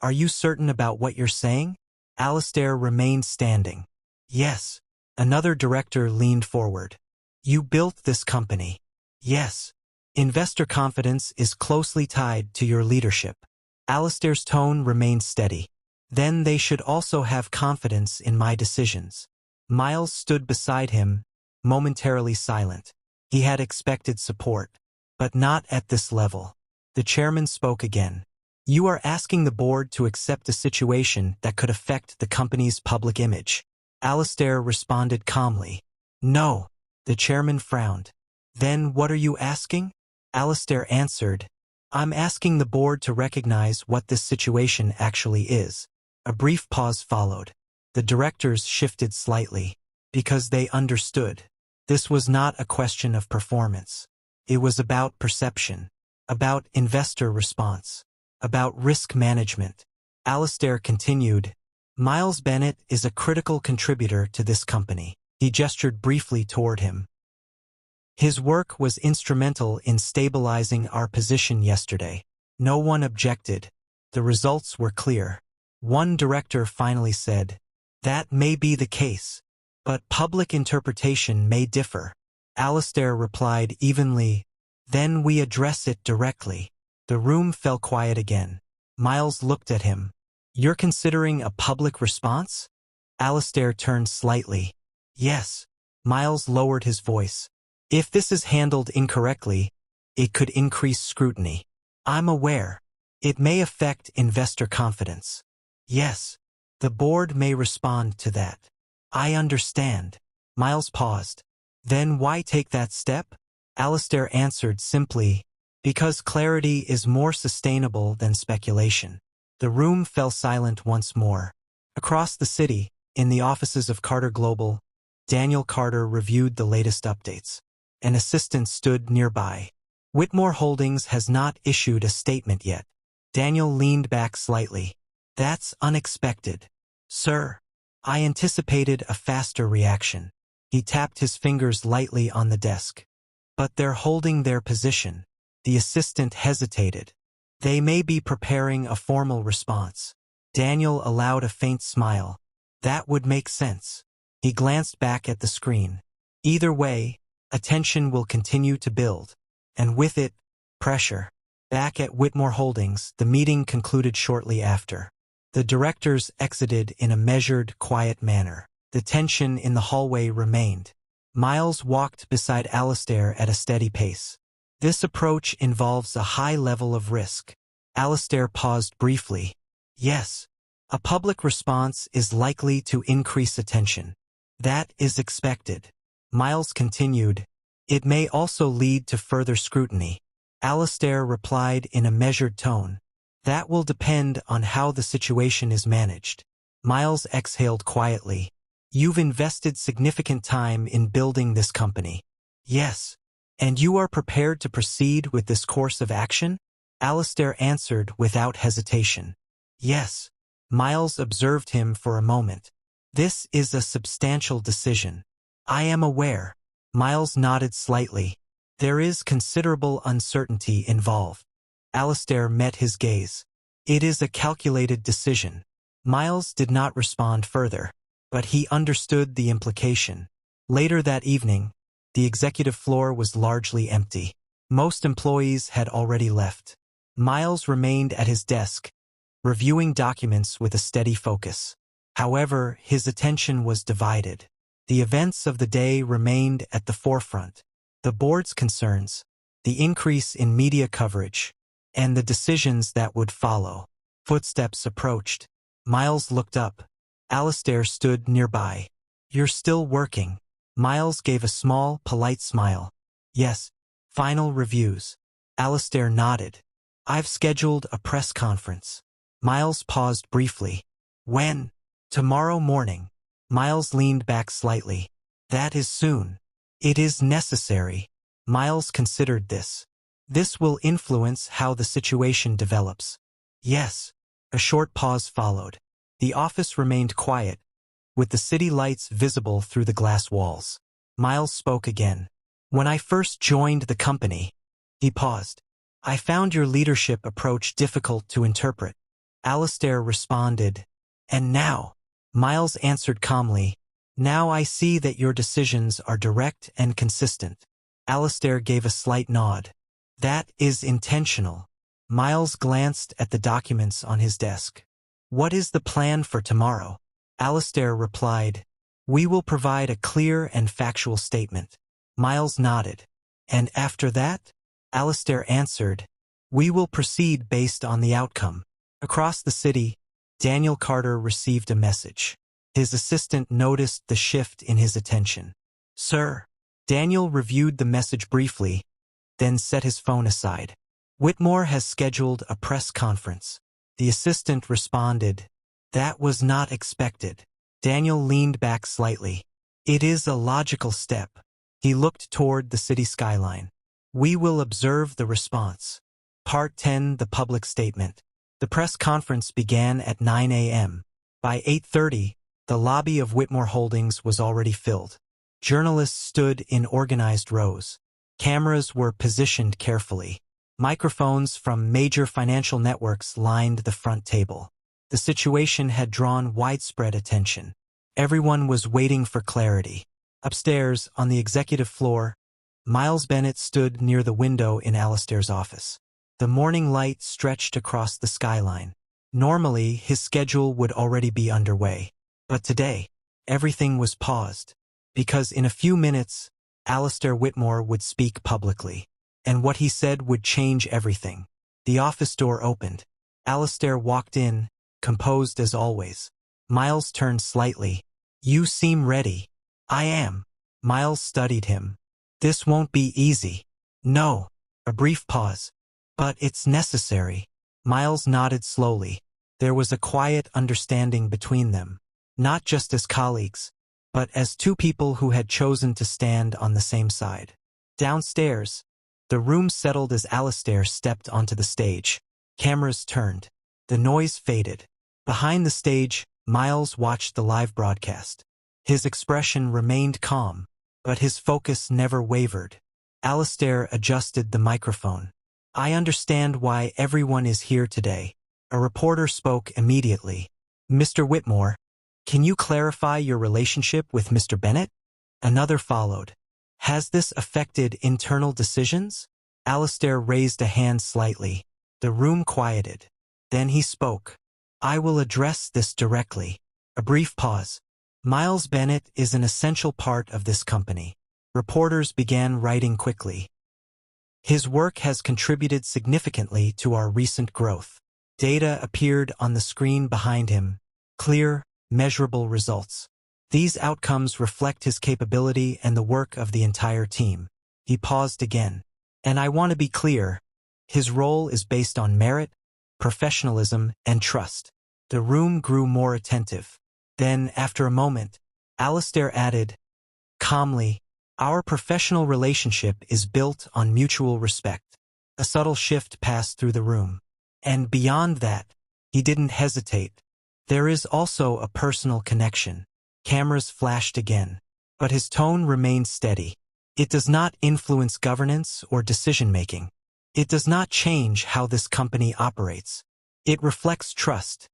are you certain about what you're saying? Alistair remained standing. Yes. Another director leaned forward. You built this company. Yes. Investor confidence is closely tied to your leadership. Alistair's tone remained steady. Then they should also have confidence in my decisions. Miles stood beside him, momentarily silent. He had expected support, but not at this level. The chairman spoke again. You are asking the board to accept a situation that could affect the company's public image. Alistair responded calmly. No. The chairman frowned. Then what are you asking? Alistair answered. I'm asking the board to recognize what this situation actually is. A brief pause followed. The directors shifted slightly, because they understood. This was not a question of performance. It was about perception, about investor response, about risk management. Alistair continued, Miles Bennett is a critical contributor to this company. He gestured briefly toward him. His work was instrumental in stabilizing our position yesterday. No one objected. The results were clear. One director finally said, that may be the case, but public interpretation may differ. Alistair replied evenly, then we address it directly. The room fell quiet again. Miles looked at him. You're considering a public response? Alistair turned slightly. Yes. Miles lowered his voice. If this is handled incorrectly, it could increase scrutiny. I'm aware. It may affect investor confidence. Yes. The board may respond to that. I understand. Miles paused. Then why take that step? Alistair answered simply, because clarity is more sustainable than speculation. The room fell silent once more. Across the city, in the offices of Carter Global, Daniel Carter reviewed the latest updates. An assistant stood nearby. Whitmore Holdings has not issued a statement yet. Daniel leaned back slightly. That's unexpected. Sir, I anticipated a faster reaction. He tapped his fingers lightly on the desk. But they're holding their position. The assistant hesitated. They may be preparing a formal response. Daniel allowed a faint smile. That would make sense. He glanced back at the screen. Either way, attention will continue to build. And with it, pressure. Back at Whitmore Holdings, the meeting concluded shortly after. The directors exited in a measured, quiet manner. The tension in the hallway remained. Miles walked beside Alistair at a steady pace. This approach involves a high level of risk. Alistair paused briefly. Yes, a public response is likely to increase attention. That is expected. Miles continued. It may also lead to further scrutiny. Alistair replied in a measured tone. That will depend on how the situation is managed. Miles exhaled quietly. You've invested significant time in building this company. Yes. And you are prepared to proceed with this course of action? Alistair answered without hesitation. Yes. Miles observed him for a moment. This is a substantial decision. I am aware. Miles nodded slightly. There is considerable uncertainty involved. Alistair met his gaze. It is a calculated decision. Miles did not respond further, but he understood the implication. Later that evening, the executive floor was largely empty. Most employees had already left. Miles remained at his desk, reviewing documents with a steady focus. However, his attention was divided. The events of the day remained at the forefront. The board's concerns, the increase in media coverage, and the decisions that would follow. Footsteps approached. Miles looked up. Alistair stood nearby. "You're still working." Miles gave a small, polite smile. "Yes. Final reviews." Alistair nodded. "I've scheduled a press conference." Miles paused briefly. "When?" "Tomorrow morning." Miles leaned back slightly. "That is soon." "It is necessary." Miles considered this. "This will influence how the situation develops." "Yes." A short pause followed. The office remained quiet, with the city lights visible through the glass walls. Miles spoke again. "When I first joined the company," he paused, "I found your leadership approach difficult to interpret." Alistair responded, "And now?" Miles answered calmly, "Now I see that your decisions are direct and consistent." Alistair gave a slight nod. "That is intentional." Miles glanced at the documents on his desk. "What is the plan for tomorrow?" Alistair replied, "We will provide a clear and factual statement." Miles nodded. "And after that?" Alistair answered, "We will proceed based on the outcome." Across the city, Daniel Carter received a message. His assistant noticed the shift in his attention. "Sir." Daniel reviewed the message briefly, then set his phone aside. "Whitmore has scheduled a press conference." The assistant responded, "That was not expected." Daniel leaned back slightly. "It is a logical step." He looked toward the city skyline. "We will observe the response." Part 10: The Public Statement. The press conference began at 9 a.m. By 8:30, the lobby of Whitmore Holdings was already filled. Journalists stood in organized rows. Cameras were positioned carefully. Microphones from major financial networks lined the front table. The situation had drawn widespread attention. Everyone was waiting for clarity. Upstairs, on the executive floor, Miles Bennett stood near the window in Alistair's office. The morning light stretched across the skyline. Normally, his schedule would already be underway. But today, everything was paused. Because in a few minutes, Alistair Whitmore would speak publicly. And what he said would change everything. The office door opened. Alistair walked in, composed as always. Miles turned slightly. "You seem ready." "I am." Miles studied him. "This won't be easy." "No." A brief pause. "But it's necessary." Miles nodded slowly. There was a quiet understanding between them. Not just as colleagues, but as two people who had chosen to stand on the same side. Downstairs, the room settled as Alistair stepped onto the stage. Cameras turned. The noise faded. Behind the stage, Miles watched the live broadcast. His expression remained calm, but his focus never wavered. Alistair adjusted the microphone. "I understand why everyone is here today." A reporter spoke immediately. "Mr. Whitmore, can you clarify your relationship with Mr. Bennett?" Another followed. "Has this affected internal decisions?" Alistair raised a hand slightly. The room quieted. Then he spoke. "I will address this directly." A brief pause. "Miles Bennett is an essential part of this company." Reporters began writing quickly. "His work has contributed significantly to our recent growth." Data appeared on the screen behind him. Clear, measurable results. These outcomes reflect his capability and the work of the entire team. He paused again. "And I want to be clear. His role is based on merit, professionalism, and trust." The room grew more attentive. Then, after a moment, Alistair added, calmly, "Our professional relationship is built on mutual respect." A subtle shift passed through the room. "And beyond that," he didn't hesitate, "there is also a personal connection." Cameras flashed again. But his tone remained steady. "It does not influence governance or decision-making. It does not change how this company operates. It reflects trust,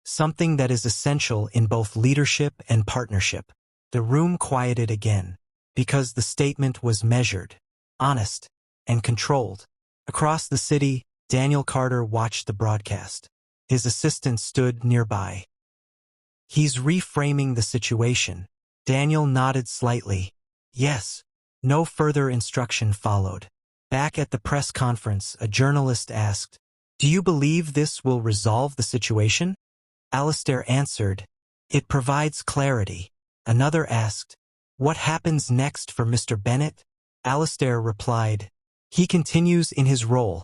something that is essential in both leadership and partnership." The room quieted again, because the statement was measured, honest, and controlled. Across the city, Daniel Carter watched the broadcast. His assistant stood nearby. "He's reframing the situation." Daniel nodded slightly. Yes. No further instruction followed. Back at the press conference, a journalist asked, "Do you believe this will resolve the situation?" Alistair answered, "It provides clarity." Another asked, "What happens next for Mr. Bennett?" Alistair replied, "He continues in his role,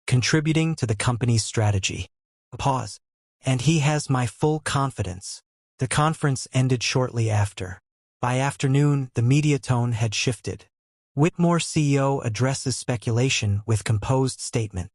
contributing to the company's strategy." A pause. "And he has my full confidence." The conference ended shortly after. By afternoon, the media tone had shifted. Whitmore CEO addresses speculation with composed statement.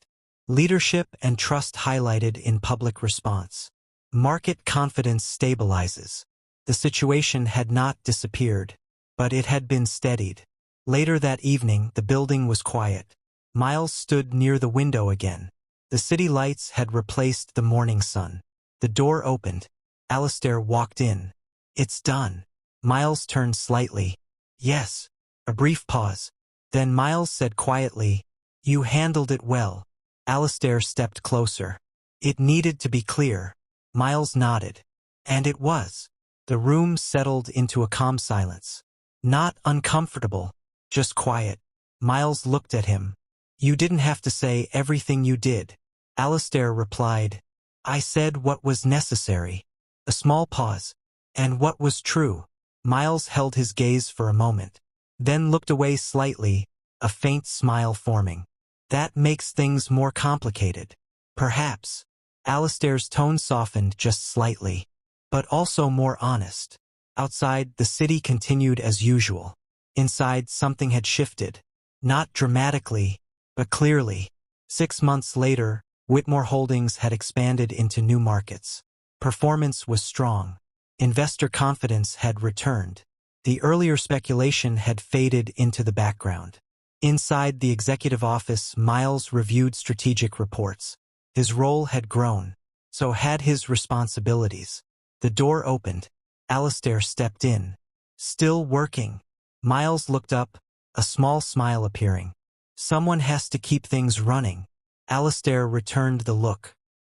Leadership and trust highlighted in public response. Market confidence stabilizes. The situation had not disappeared, but it had been steadied. Later that evening, the building was quiet. Miles stood near the window again. The city lights had replaced the morning sun. The door opened. Alistair walked in. "It's done." Miles turned slightly. "Yes." A brief pause. Then Miles said quietly, "You handled it well." Alistair stepped closer. "It needed to be clear." Miles nodded. And it was. The room settled into a calm silence. Not uncomfortable, just quiet. Miles looked at him. "You didn't have to say everything you did." Alistair replied, "I said what was necessary." A small pause. "And what was true?" Miles held his gaze for a moment, then looked away slightly, a faint smile forming. "That makes things more complicated." "Perhaps." Alistair's tone softened just slightly, but also more honest. Outside, the city continued as usual. Inside, something had shifted. Not dramatically, but clearly. 6 months later, Whitmore Holdings had expanded into new markets. Performance was strong. Investor confidence had returned. The earlier speculation had faded into the background. Inside the executive office, Miles reviewed strategic reports. His role had grown. So had his responsibilities. The door opened. Alistair stepped in. "Still working?" Miles looked up, a small smile appearing. "Someone has to keep things running." Alistair returned the look.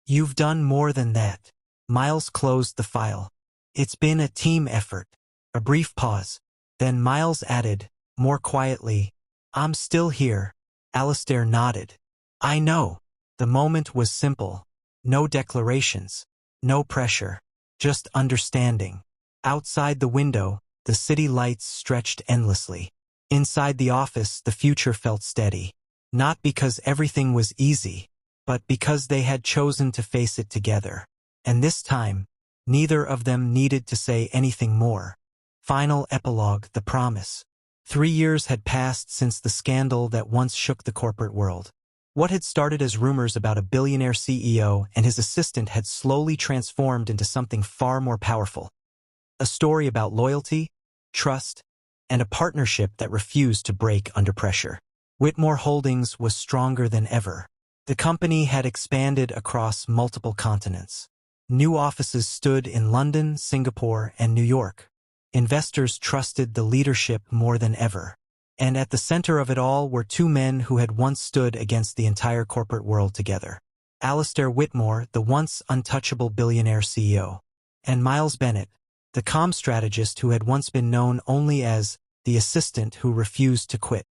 "You've done more than that." Miles closed the file. "It's been a team effort." A brief pause. Then Miles added, more quietly, "I'm still here." Alistair nodded. "I know." The moment was simple. No declarations. No pressure. Just understanding. Outside the window, the city lights stretched endlessly. Inside the office, the future felt steady. Not because everything was easy, but because they had chosen to face it together. And this time, neither of them needed to say anything more. Final epilogue, the promise. 3 years had passed since the scandal that once shook the corporate world. What had started as rumors about a billionaire CEO and his assistant had slowly transformed into something far more powerful. A story about loyalty, trust, and a partnership that refused to break under pressure. Whitmore Holdings was stronger than ever. The company had expanded across multiple continents. New offices stood in London, Singapore, and New York. Investors trusted the leadership more than ever. And at the center of it all were 2 men who had once stood against the entire corporate world together. Alistair Whitmore, the once untouchable billionaire CEO, and Miles Bennett, the calm strategist who had once been known only as the assistant who refused to quit.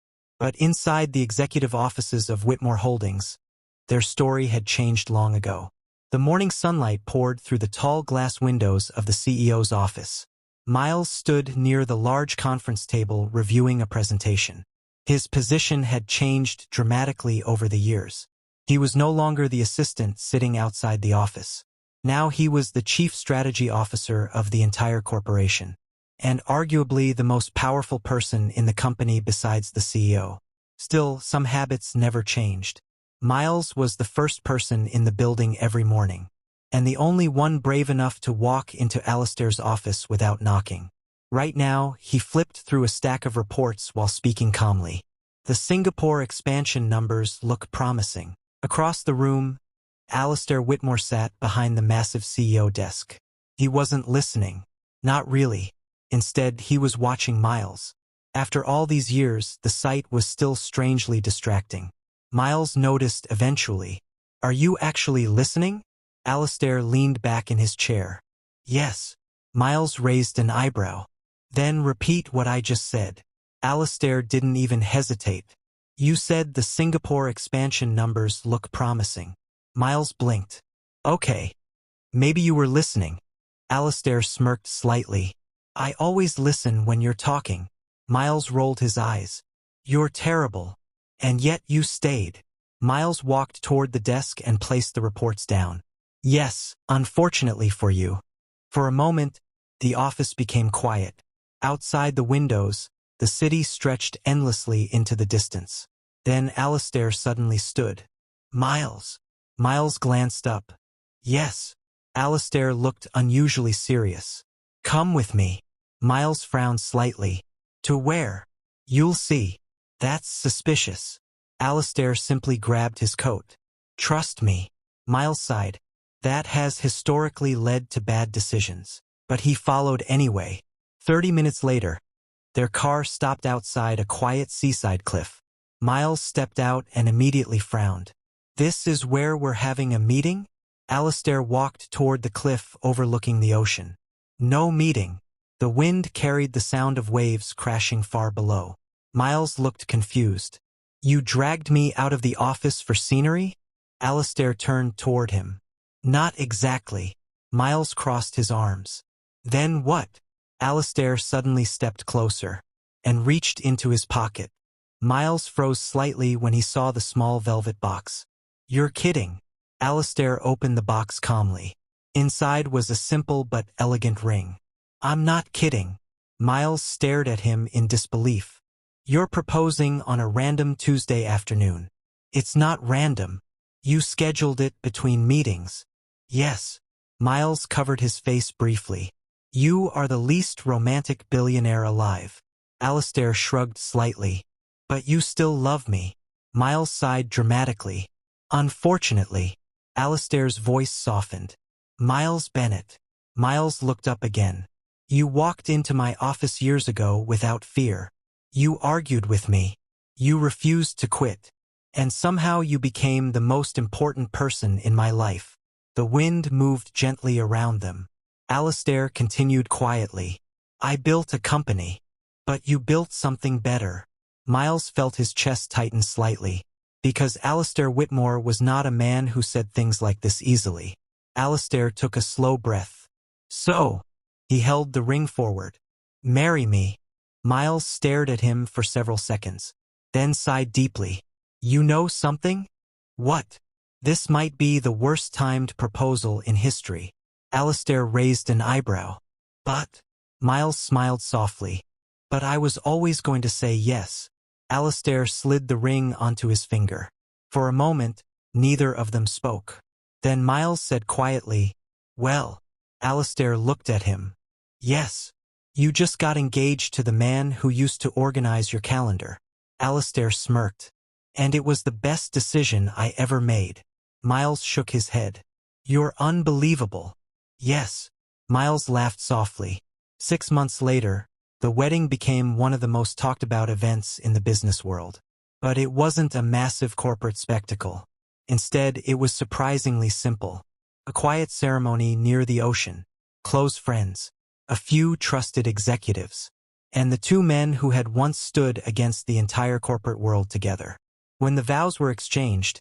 But inside the executive offices of Whitmore Holdings, their story had changed long ago. The morning sunlight poured through the tall glass windows of the CEO's office. Miles stood near the large conference table reviewing a presentation. His position had changed dramatically over the years. He was no longer the assistant sitting outside the office. Now he was the chief strategy officer of the entire corporation, and arguably the most powerful person in the company besides the CEO. Still, some habits never changed. Miles was the first person in the building every morning, and the only one brave enough to walk into Alistair's office without knocking. Right now, he flipped through a stack of reports while speaking calmly. The Singapore expansion numbers look promising. Across the room, Alistair Whitmore sat behind the massive CEO desk. He wasn't listening. Not really. Instead, he was watching Miles. After all these years, the sight was still strangely distracting. Miles noticed eventually. "Are you actually listening?" Alistair leaned back in his chair. "Yes." Miles raised an eyebrow. Then repeat what I just said. Alistair didn't even hesitate. You said the Singapore expansion numbers look promising. Miles blinked. Okay. Maybe you were listening. Alistair smirked slightly. I always listen when you're talking. Miles rolled his eyes. You're terrible. And yet you stayed. Miles walked toward the desk and placed the reports down. Yes, unfortunately for you. For a moment, the office became quiet. Outside the windows, the city stretched endlessly into the distance. Then Alistair suddenly stood. Miles. Miles glanced up. Yes. Alistair looked unusually serious. Come with me. Miles frowned slightly. To where? You'll see. That's suspicious. Alistair simply grabbed his coat. Trust me. Miles sighed. That has historically led to bad decisions. But he followed anyway. 30 minutes later, their car stopped outside a quiet seaside cliff. Miles stepped out and immediately frowned. This is where we're having a meeting? Alistair walked toward the cliff overlooking the ocean. No meeting. The wind carried the sound of waves crashing far below. Miles looked confused. You dragged me out of the office for scenery? Alistair turned toward him. Not exactly. Miles crossed his arms. Then what? Alistair suddenly stepped closer and reached into his pocket. Miles froze slightly when he saw the small velvet box. You're kidding. Alistair opened the box calmly. Inside was a simple but elegant ring. I'm not kidding. Miles stared at him in disbelief. You're proposing on a random Tuesday afternoon. It's not random. You scheduled it between meetings. Yes. Miles covered his face briefly. You are the least romantic billionaire alive. Alistair shrugged slightly. But you still love me. Miles sighed dramatically. Unfortunately. Alistair's voice softened. Miles Bennett. Miles looked up again. You walked into my office years ago without fear. You argued with me. You refused to quit. And somehow you became the most important person in my life. The wind moved gently around them. Alistair continued quietly. I built a company. But you built something better. Miles felt his chest tighten slightly. Because Alistair Whitmore was not a man who said things like this easily. Alistair took a slow breath. So, he held the ring forward. Marry me. Miles stared at him for several seconds. Then sighed deeply. You know something? What? This might be the worst timed proposal in history. Alistair raised an eyebrow. But? Miles smiled softly. But I was always going to say yes. Alistair slid the ring onto his finger. For a moment, neither of them spoke. Then Miles said quietly, Well. Alistair looked at him. Yes. You just got engaged to the man who used to organize your calendar. Alistair smirked. And it was the best decision I ever made. Miles shook his head. You're unbelievable. Yes. Miles laughed softly. 6 months later, the wedding became one of the most talked about events in the business world. But it wasn't a massive corporate spectacle. Instead, it was surprisingly simple. A quiet ceremony near the ocean, close friends, a few trusted executives, and the two men who had once stood against the entire corporate world together. When the vows were exchanged,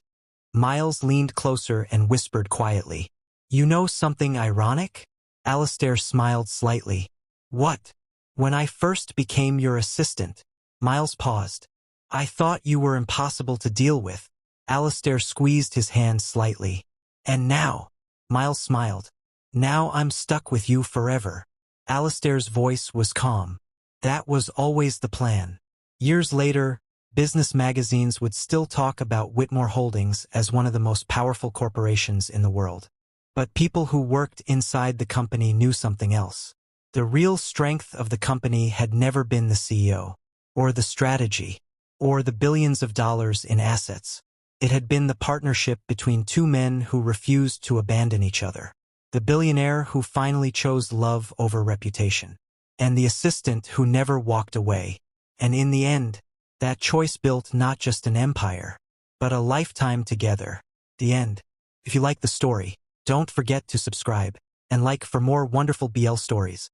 Miles leaned closer and whispered quietly, You know something ironic? Alistair smiled slightly. What? When I first became your assistant. Miles paused. I thought you were impossible to deal with. Alistair squeezed his hand slightly. And now? Miles smiled. Now I'm stuck with you forever. Alistair's voice was calm. That was always the plan. Years later, business magazines would still talk about Whitmore Holdings as one of the most powerful corporations in the world. But people who worked inside the company knew something else. The real strength of the company had never been the CEO, or the strategy, or the billions of dollars in assets. It had been the partnership between two men who refused to abandon each other. The billionaire who finally chose love over reputation. And the assistant who never walked away. And in the end, that choice built not just an empire, but a lifetime together. The end. If you like the story, don't forget to subscribe and like for more wonderful BL stories.